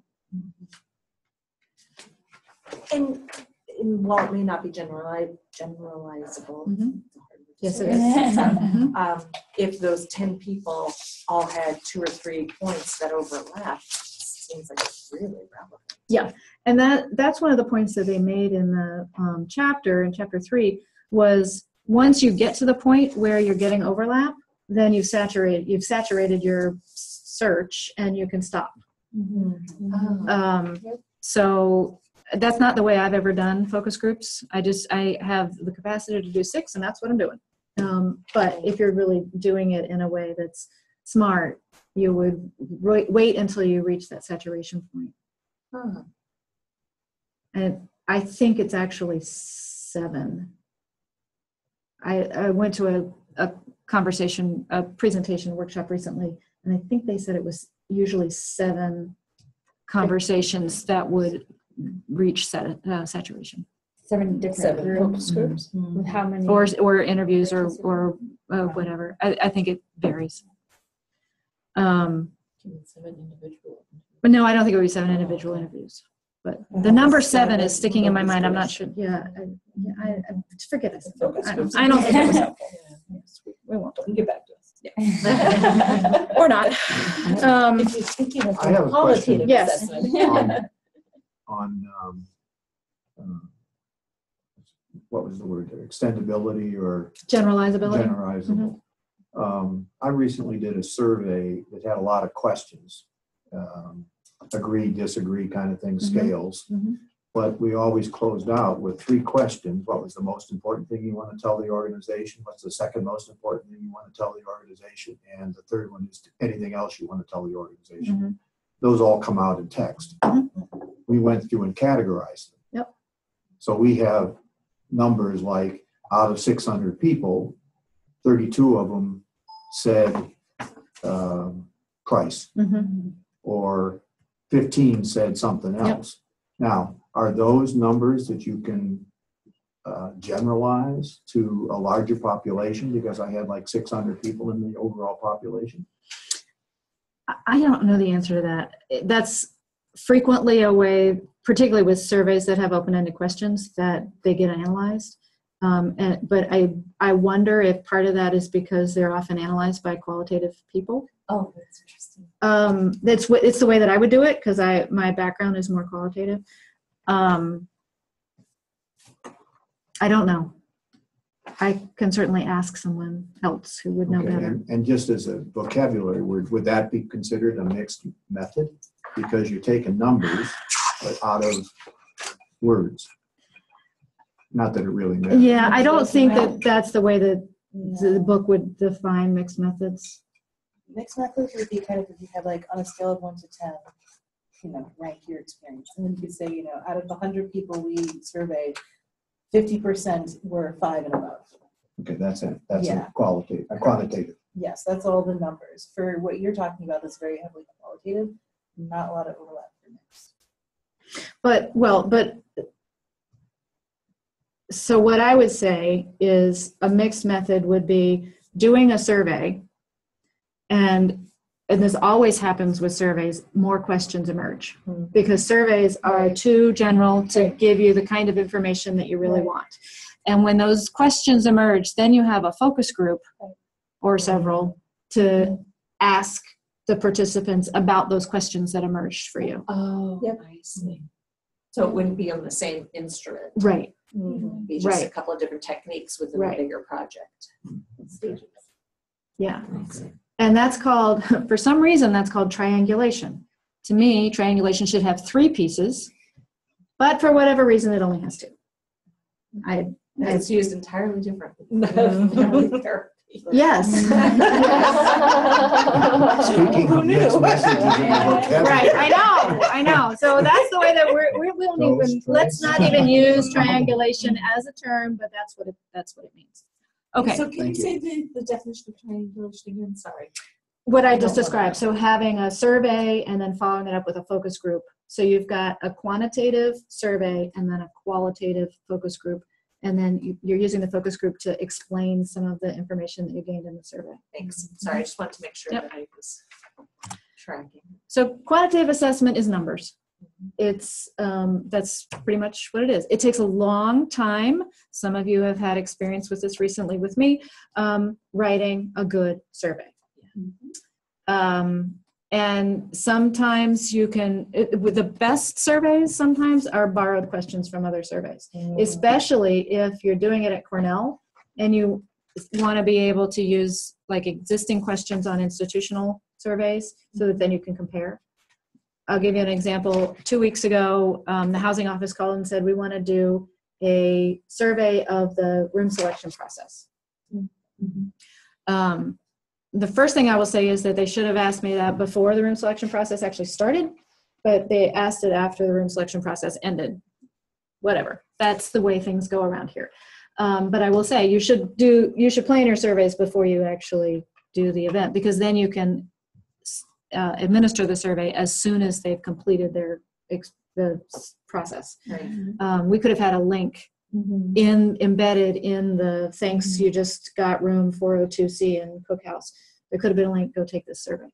And while it may not be generalizable, Yes, it is. If those 10 people all had 2 or 3 points that overlap, seems like it's really relevant. Yeah, and that's one of the points that they made in the chapter, in chapter 3, was once you get to the point where you're getting overlap, then you've saturated your search and you can stop. So that's not the way I've ever done focus groups. I have the capacity to do 6, and that's what I'm doing. But if you're really doing it in a way that's smart, you would wait until you reach that saturation point. And I think it's actually 7. I went to a presentation workshop recently, and I think they said it was usually 7 conversations that would reach saturation. 7 different 7 groups. focus groups. With how many? Or interviews or whatever. I think it varies. But no, I don't think it would be 7 individual interviews. But the number 7 is sticking in my mind. I'm not sure. Yeah, I forget it. I don't think it was helpful. We won't. Get back to us. Or not. If you're thinking of I have a question. qualitative Yes. assessment. on what was the word there? Extendability or Generalizability. generalizable. I recently did a survey that had a lot of questions, agree, disagree kind of thing, scales. But we always closed out with 3 questions. What was the most important thing you want to tell the organization? What's the second most important thing you want to tell the organization? And the third one is anything else you want to tell the organization. Those all come out in text. We went through and categorized them. Yep. So we have numbers like out of 600 people, 32 of them said price, or 15 said something else. Now, are those numbers that you can generalize to a larger population? Because I had like 600 people in the overall population. I don't know the answer to that. That's frequently a way, particularly with surveys that have open-ended questions, that they get analyzed. But I wonder if part of that is because they're often analyzed by qualitative people. Oh, that's interesting. It's the way that I would do it, because my background is more qualitative. I don't know. I can certainly ask someone else who would know better. And just as a vocabulary word, would that be considered a mixed method? Because you're taking numbers but out of words. Not that it really matters. Yeah, I don't think that that's the way that the book would define mixed methods. Mixed methods would be kind of if you have like on a scale of 1 to 10, rank your experience. And then you could say, out of the 100 people we surveyed, 50% were 5 and above. Okay, that's it. That's Yeah. a quantitative. Yes, that's all the numbers. For what you're talking about, that's very heavily qualitative. Not a lot of overlap for mixed. So what I would say is a mixed method would be doing a survey, and this always happens with surveys, more questions emerge because surveys are too general to give you the kind of information that you really want. And when those questions emerge, then you have a focus group or several to ask the participants about those questions that emerged for you. Oh, I see. So it wouldn't be on the same instrument. Right. It'd be just a couple of different techniques within a bigger project. Yeah. And that's called, for some reason, that's called triangulation. To me, triangulation should have 3 pieces, but for whatever reason, it only has 2. It's used entirely differently. Yes. Speaking of mixed messages in the vocabulary. Right, I know. So that's the way that let's not even use triangulation as a term, but that's what it means. Okay. So can you say the definition of triangulation again? Sorry. What I just described. So having a survey and then following it up with a focus group. So you've got a quantitative survey and then a qualitative focus group. And then you're using the focus group to explain some of the information that you gained in the survey. Thanks. Sorry, I just wanted to make sure that I was tracking. So quantitative assessment is numbers. It's that's pretty much what it is. It takes a long time. Some of you have had experience with this recently with me, writing a good survey. And sometimes you can, with the best surveys, sometimes are borrowed questions from other surveys, especially if you're doing it at Cornell and you want to be able to use like existing questions on institutional surveys so that then you can compare. I'll give you an example. 2 weeks ago, the housing office called and said, we want to do a survey of the room selection process. The first thing I will say is that they should have asked me that before the room selection process actually started, but they asked it after the room selection process ended. whatever. That's the way things go around here. But I will say you should plan your surveys before you actually do the event, because then you can administer the survey as soon as they've completed the process. Right. We could have had a link embedded in the thanks, you just got room 402C in Cookhouse. There could have been a link, go take this survey.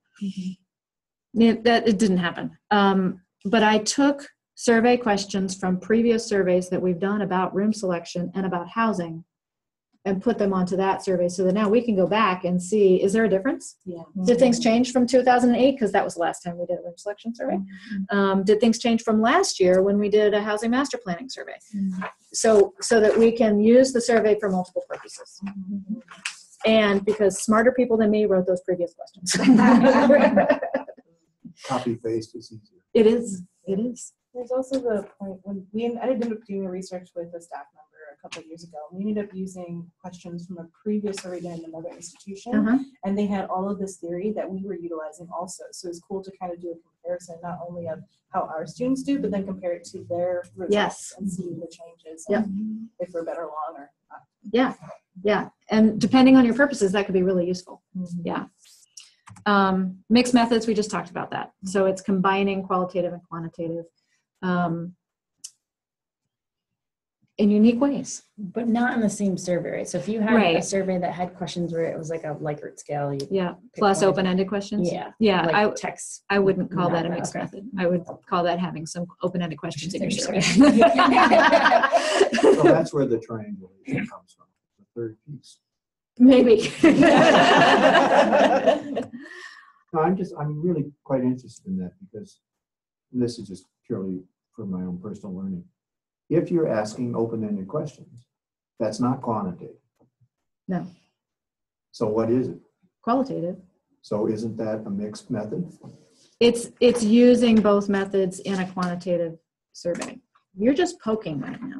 It didn't happen. But I took survey questions from previous surveys that we've done about room selection and about housing and put them onto that survey so that now we can go back and see, is there a difference? Yeah. Did things change from 2008? Because that was the last time we did a room selection survey. Did things change from last year when we did a housing master planning survey? So that we can use the survey for multiple purposes. And because smarter people than me wrote those previous questions. Copy paste is easier. It is. It is. There's also the point when I ended up doing research with a staff member a couple of years ago. We ended up using questions from a previous survey done in another institution, and they had all of this theory that we were utilizing also. So it's cool to kind of do a comparison, not only of how our students do, but then compare it to their results and see the changes, and if we're better along or not. Yeah. And depending on your purposes, that could be really useful. Yeah. Mixed methods, we just talked about that. So it's combining qualitative and quantitative in unique ways. But not in the same survey, right? So if you had a survey that had questions where it was like a Likert scale, Plus open-ended questions. like I text. I wouldn't call that a Not mixed okay. method. I would call that having some open-ended questions in your survey. So that's where the triangulation comes from, the third piece. Maybe. No, I'm really quite interested in that, because this is just purely for my own personal learning. If you're asking open-ended questions, that's not quantitative. No. So what is it? Qualitative. So isn't that a mixed method? It's using both methods in a quantitative survey. You're just poking right now.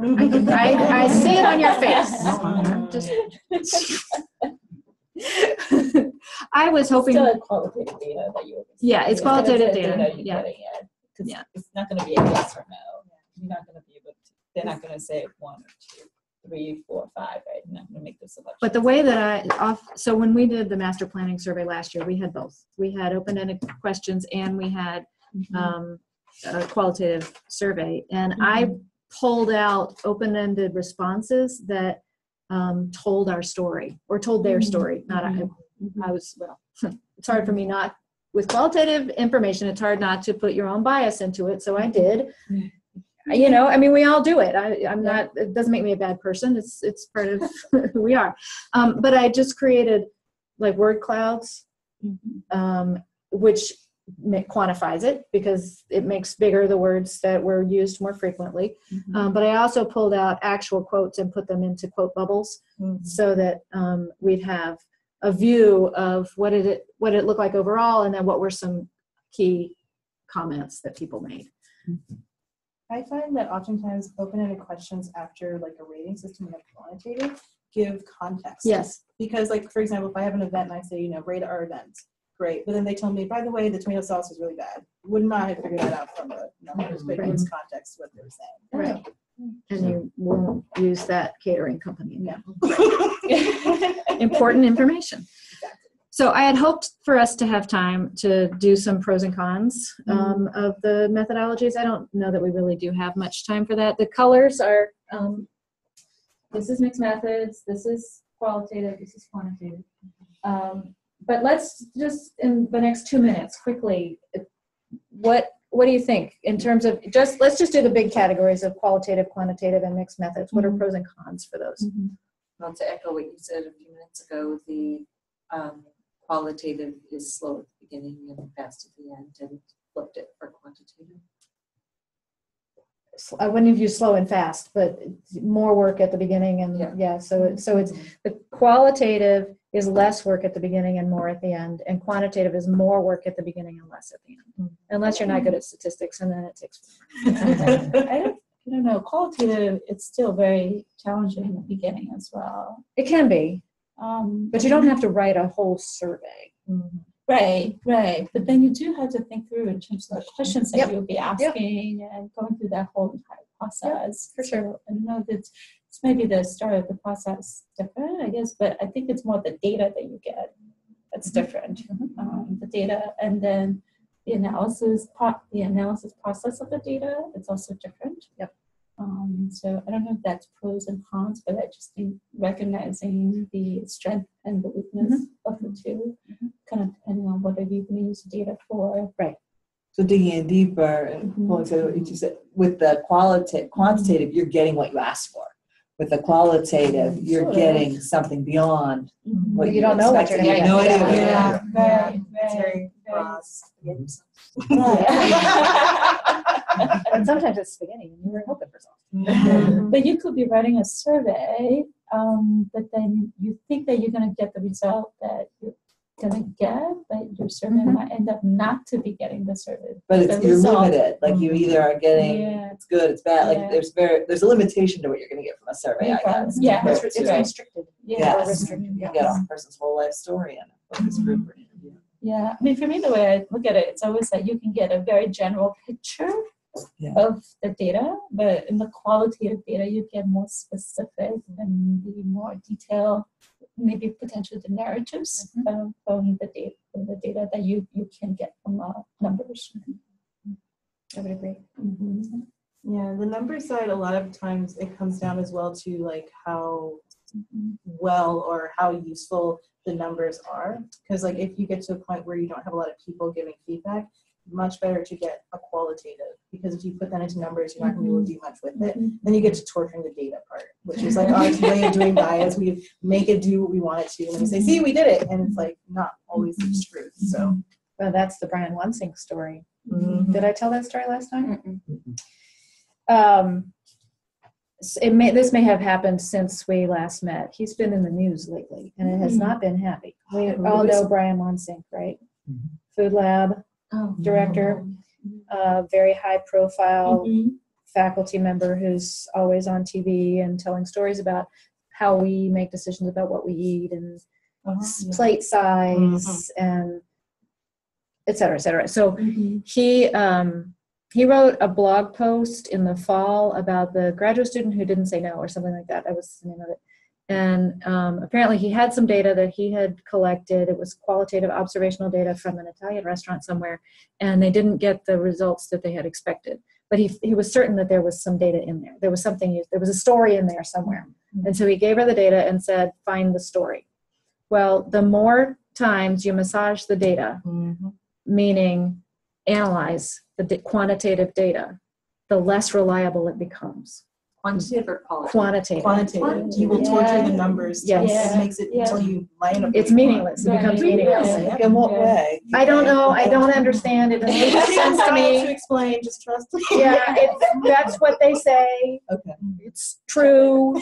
I see it on your face. I was hoping. Still qualitative data that you. It's qualitative data. Yeah. It's not going to be a yes or no. You're not going to be able to. They're not going to say 1 or 2, 3, 4, 5. Right? You're not going to make the selection. But the way that so when we did the master planning survey last year, we had both. We had open-ended questions and we had a qualitative survey, and I pulled out open-ended responses that told our story or told their story. Not I was it's hard for me not with qualitative information. It's hard not to put your own bias into it. So I did. We all do it. I'm not. It doesn't make me a bad person. It's part of who we are. But I just created like word clouds, which quantifies it because it makes bigger the words that were used more frequently. But I also pulled out actual quotes and put them into quote bubbles so that we'd have a view of what it looked like overall, and then what were some key comments that people made. I find that oftentimes open-ended questions after like a rating system and a quantitative give context. Yes. Because like, for example, if I have an event and I say, rate our event, great. But then they tell me, by the way, the tomato sauce was really bad. Would not have figured that out from the numbers, but it gives context to what they were saying. Right. And you won't use that catering company again. Important information. So I had hoped for us to have time to do some pros and cons of the methodologies. I don't know that we really do have much time for that. The colors are, this is mixed methods, this is qualitative, this is quantitative. But let's just, in the next 2 minutes, quickly, what do you think in terms of let's just do the big categories of qualitative, quantitative, and mixed methods. What are pros and cons for those? Well, to echo what you said a few minutes ago, the qualitative is slow at the beginning and fast at the end, and flipped it for quantitative. I wouldn't have used slow and fast, but more work at the beginning, and so it's the qualitative is less work at the beginning and more at the end, and quantitative is more work at the beginning and less at the end, unless you're not good at statistics, and then it takes forever. I don't know. Qualitative, it's still very challenging in the beginning as well. It can be, but you don't have to write a whole survey. Right. But then you do have to think through in terms of the questions that you'll be asking and going through that whole entire process. for sure. So I know that it's maybe the start of the process different, I guess, but I think it's more the data that you get that's different. The data, and then the analysis process of the data, it's also different. Yep. So I don't know if that's pros and cons, but I just think recognizing the strength and the weakness of the two, kind of depending on what are you going to use the data for. So digging in deeper and pulling together what you said, with the quantitative, you're getting what you asked for. With the qualitative, you're Sure. getting something beyond what You don't know what you're expected. gonna You have no get. idea. Yeah. Right, It's right, very right. And sometimes it's spaghetti and you were hoping for something. But you could be writing a survey, but then you think that you're going to get the result that you're going to get, but your survey might end up not to be getting the survey. But the you're result. limited. Like you either are getting Yeah. it's good, it's bad. Like Yeah. there's a limitation to what you're going to get from a survey. I guess. Yeah. compared It's to- restricted. Yeah. Yes. restricted, You get a person's whole life story in a focus group or interview. Yeah, I mean, for me, the way I look at it, it's always that you can get a very general picture Yeah. of the data, but in the qualitative data, you get more specific and the more detailed, maybe potentially the narratives from the data that you can get from numbers. I would agree. Yeah, the number side, a lot of times it comes down as well to like how well or how useful the numbers are. Because like if you get to a point where you don't have a lot of people giving feedback, much better to get a qualitative, because if you put that into numbers, you're not going to be able to do much with it. Then you get to torturing the data part, which is like our way of doing bias. We make it do what we want it to, and we say, "See, we did it," and it's like not always the truth. So, Well, that's the Brian Wansink story. Did I tell that story last time? This may have happened since we last met. He's been in the news lately, and it has not been happy. We all know Brian Wansink, right? Food Lab director, very high profile faculty member who's always on TV and telling stories about how we make decisions about what we eat and plate size and et cetera, et cetera. So he wrote a blog post in the fall about the graduate student who didn't say no or something like that. That was the name of it. And apparently he had some data that he had collected. It was qualitative observational data from an Italian restaurant somewhere, and they didn't get the results that they had expected. But he was certain that there was some data in there. There was a story in there somewhere. And so he gave her the data and said, find the story. Well, the more times you massage the data, meaning analyze the quantitative data, the less reliable it becomes. Quantitative or qualitative? quantitative. You will torture the numbers. Yes. It makes it until you line up. It's meaningless. It becomes meaningless. In what way? I don't know. I don't understand. It doesn't make sense to To me. explain, just trust me. Yeah, that's what they say. Okay. It's true.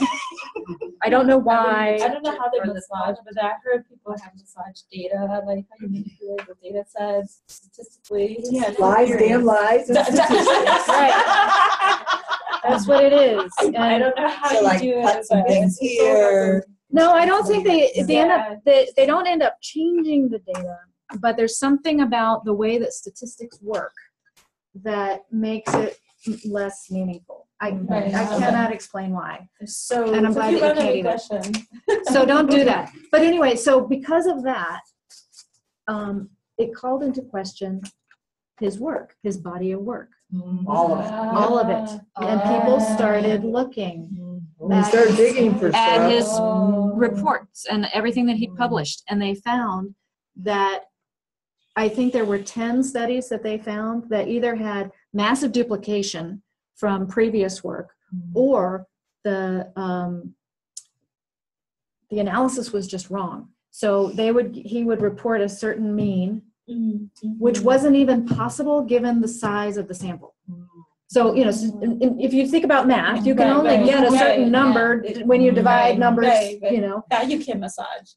I don't know why. I don't know how they massage, but I heard people have massage data, like how you manipulate the data sets statistically. Yeah, Lies, damn lies. and statistics. Right. That's what it is. I And don't know how So you like do cut it, some but things here. no, I don't think they don't end up changing the data, but there's something about the way that statistics work that makes it less meaningful. I cannot explain why. So And I'm glad that you can't either. So don't do that. But anyway, so because of that, it called into question his work, his body of work, All of it. all of it. And people started looking We started digging for at stuff. his reports and everything that he published, and they found that I think there were 10 studies that they found that either had massive duplication from previous work, or the analysis was just wrong. So he would report a certain mean, which wasn't even possible given the size of the sample. So, if you think about math, you can only get a certain number when you divide numbers, That you can massage.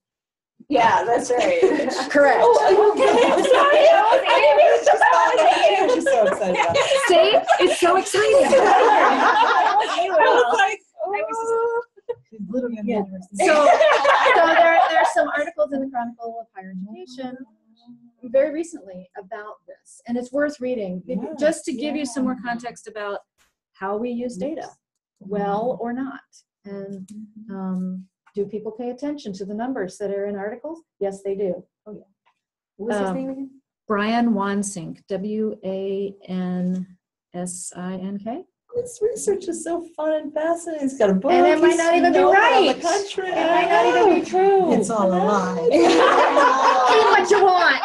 Yeah, that's right. Correct. She's so excited about it. See, it's so exciting. She's literally in the university. So there's some articles in the Chronicle of Higher Education very recently about this, and it's worth reading just to give you some more context about how we use data, well or not. And do people pay attention to the numbers that are in articles? Yes, they do. Oh, yeah. What was his name again? Brian Wansink, W-A-N-S-I-N-K. This research is so fun and fascinating. He's got a book. And it might he's not even be known around right. the country. It might not even be true. It's all a lie. Do what you want.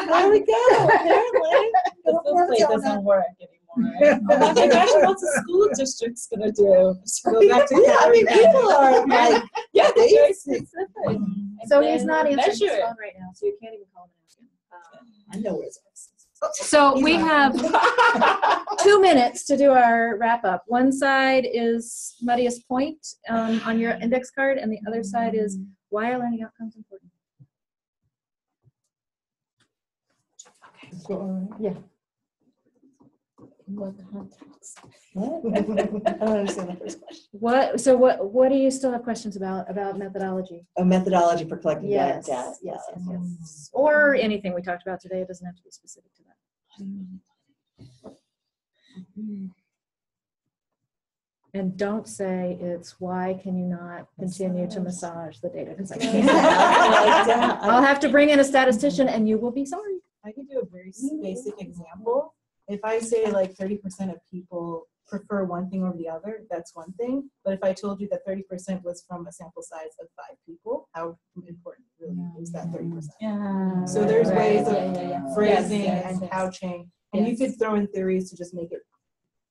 There we go. Apparently. This play doesn't work anymore. Imagine what the school district's gonna do. Just go back to Yeah, I mean, people are like, yeah, they- very specific. So he's not answering his Measure it. phone right now, so you can't even call him and ask him. I know where it's at. So we have 2 minutes to do our wrap up. One side is Muddiest Point on your index card, and the other side is why are learning outcomes important? Yeah. What context? What? I don't understand the first question. What do you still have questions about methodology? A methodology for collecting Yes. data. Yes. Or anything we talked about today. It doesn't have to be specific to that. And don't say it's why can you not continue to massage the data, because I can't. I'll have to bring in a statistician and you will be sorry. I can do a very basic example. If I say like 30% of people prefer one thing over the other, that's one thing. But if I told you that 30% was from a sample size of 5 people, how important really is that 30%? Yeah. So there's ways of yeah. phrasing Yes, and yes. couching, and you could throw in theories to just make it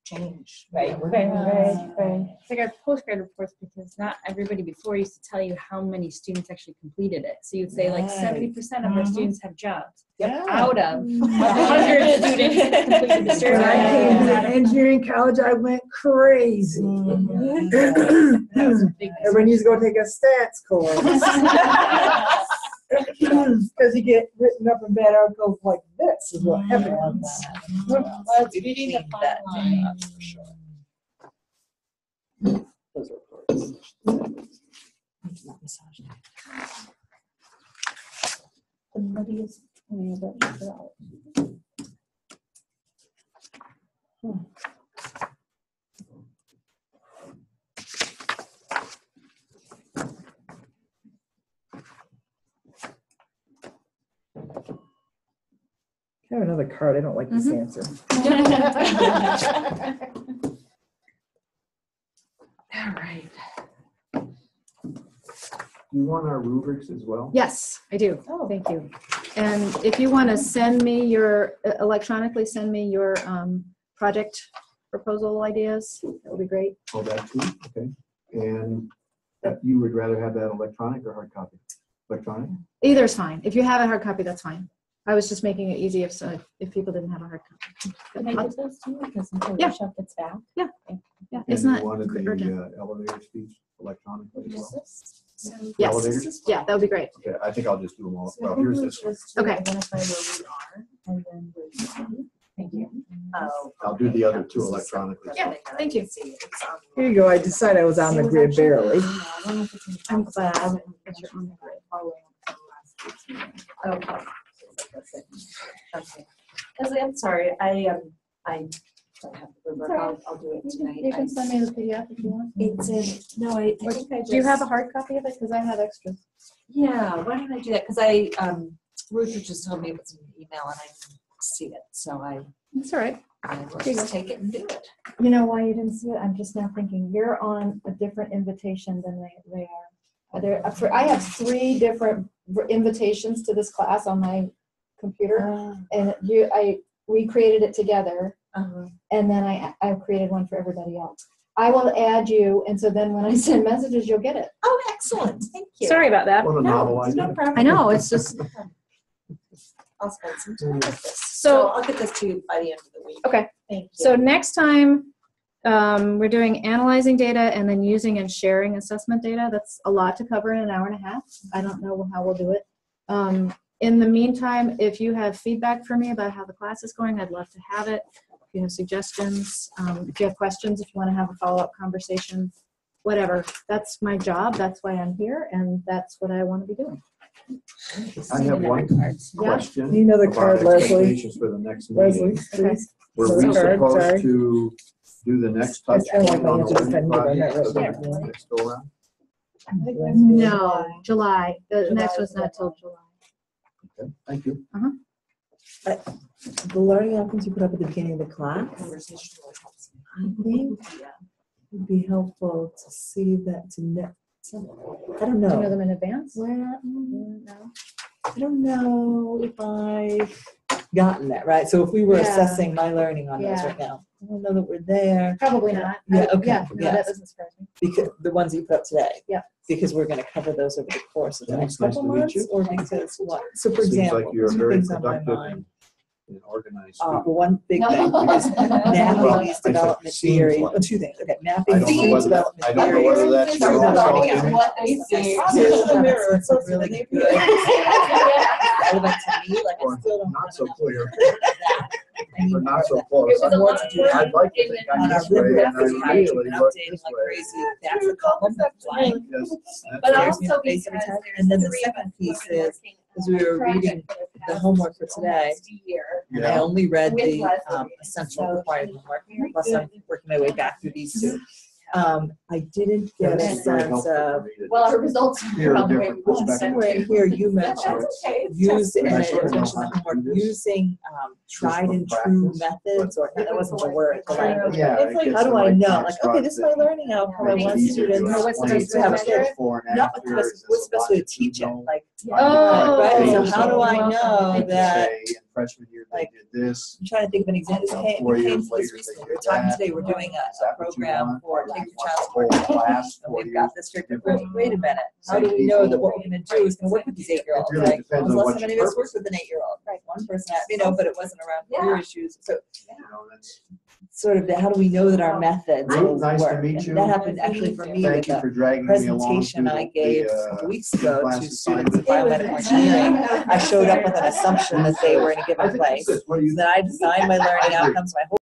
change. Right. It's like our postgrad reports, because not everybody before used to tell you how many students actually completed it. So you'd say like Right. 70% of our students have jobs. Yeah. Out of 100 students who completed the When I came to survey. engineering college, I went crazy. Everyone needs to go take a stats course. Because you get written up in bad articles like this is what happens. Well, it's reading the fine line, that's for sure. Those reports. Not massage. The muddiest way of methodology. I have another card. I don't like this answer. All right. Do you want our rubrics as well? Yes, I do. Thank you. And if you want to send me your, electronically send me your project proposal ideas, that would be great. Oh, that too? Okay. And you would rather have that electronic or hard copy? Electronic? Either's fine. If you have a hard copy, that's fine. I was just making it easy if people didn't have a hard copy. Can I give those to you? Because until Yeah. workshop gets back. Yeah, And it's you not wanted urgent. the elevator speech electronically as well? Yes, Elevators? yeah, that would be great. Okay, I think I'll just do them all. So I Well, think here's we this one. just to Okay. identify where we are and then where we are. Thank you. Oh. I'll do the other two electronically. Yeah, thank you. Here you go. I decided I was on the grid barely. I'm glad. Okay. Okay. Leslie, I'm sorry, I don't have the rubric. I'll do it tonight. You can send me the PDF if you want. It's in, no, I think I just. Do you have a hard copy of it? Because I have extras. Yeah, why don't I do that? Because Ruth just told me it was an email and I didn't see it, so That's all right. I will Here you just take it and do it. You know why you didn't see it? I'm just now thinking you're on a different invitation than they are. I have 3 different invitations to this class on my computer, and we created it together, and then I created one for everybody else. I will add you, and so then when I send messages, you'll get it. Oh, excellent. Thank you. Sorry about that. What a novel It's no idea. problem. I know, it's just I'll spend some time with this. So- So I'll get this to you by the end of the week. okay. Thank you. So next time, we're doing analyzing data and then using and sharing assessment data. That's a lot to cover in an hour and a half. I don't know how we'll do it. In the meantime, if you have feedback for me about how the class is going, I'd love to have it. If you have suggestions, if you have questions, if you want to have a follow-up conversation, whatever. That's my job. That's why I'm here, and that's what I want to be doing. I have one question. Need another about card, Leslie. expectations for the next Leslie, meeting. Okay. please. Were we Card, sorry. supposed to do the next touch I feel like point I on have the to spend learning more project time for on the that. next go around? No, July. The next one's not till July. Okay, thank you. The learning outcomes you put up at the beginning of the class, I think would be helpful to see that to know. I don't Do you know know. them in advance? Well, No. I don't know if I've gotten that, right? So if we were Yeah. assessing my learning on those Yeah. right now, I don't know that we're there. Probably not. Yeah, okay, Yeah, no, yes. that doesn't surprise me. Because the ones you put up today. Yeah. Because we're gonna cover those over the course of the Yeah, next it's nice couple to meet months, you. or because what? So for Seems like example, you're a two very things on my productive mind. and organized Well, student. one big thing is Well, mapping these I said development seems theories. like. Oh, two things. Okay, I mapping don't know these whether, development I don't know whether theories. that's Start your own developing thought. what they see. Really good. Relevant to me, like I Or still don't not have so enough clear, of that. I need or more not of so that. close. It was a lot to do. I'd like to think I'm On our this way, rubric, and I we have to really keep work updating this like way. crazy. That's a column, that's fine. Yes, But that's Scares me also to face every because time. there's And then the three second of us piece who have been is, working as we were on a reading project for the past homework for today, almost a year. and I Yeah. only read With the Leslie. essential So required she- homework, plus I'm working my way back through these two. I didn't Yeah, get a this is very sense helpful for of, me to Well, just our results. hear a are different way- somewhere in here you That's mentioned okay. It's use, and I I sort of know mentioned how the to homework, do this. using tried and Truthful true practice, methods, or that wasn't the word, the language. Yeah, It's it like, gets how do the I right know? Like, construct okay, this is my that learning outcome. I makes want it easier to students what's the explain best way to have a measure it? before and not after. what's Is this what's the a best way to lot that you teach it, know? like, Oh. right, so Okay, how do I know Like that, say, in freshman year, they like, did this. I'm trying to think of an example. This came, 4 we came years to this later, recently. they We were did talking that. today, we're doing Is a that what you program want? for Or do Take you Your want Child the whole Support. class, And 4 we've got years this strict, different? wait a minute, how Same do we know that people. what we're gonna do is gonna work with these 8-year-olds? It really Like, depends when's the on last what time your any of us purpose worked with an 8-year-old? Right. One person, but it wasn't around career issues. So You know, that's- sort of, how do we know that our methods Ruth, will nice to work? meet And you. that happened actually for me Thank with you a for dragging me along presentation through I the, gave a couple weeks ago class to students in assignment. biomedical engineering. I showed up with an assumption that they were in a I given think place. this is- what do you Then I designed my learning outcomes, my whole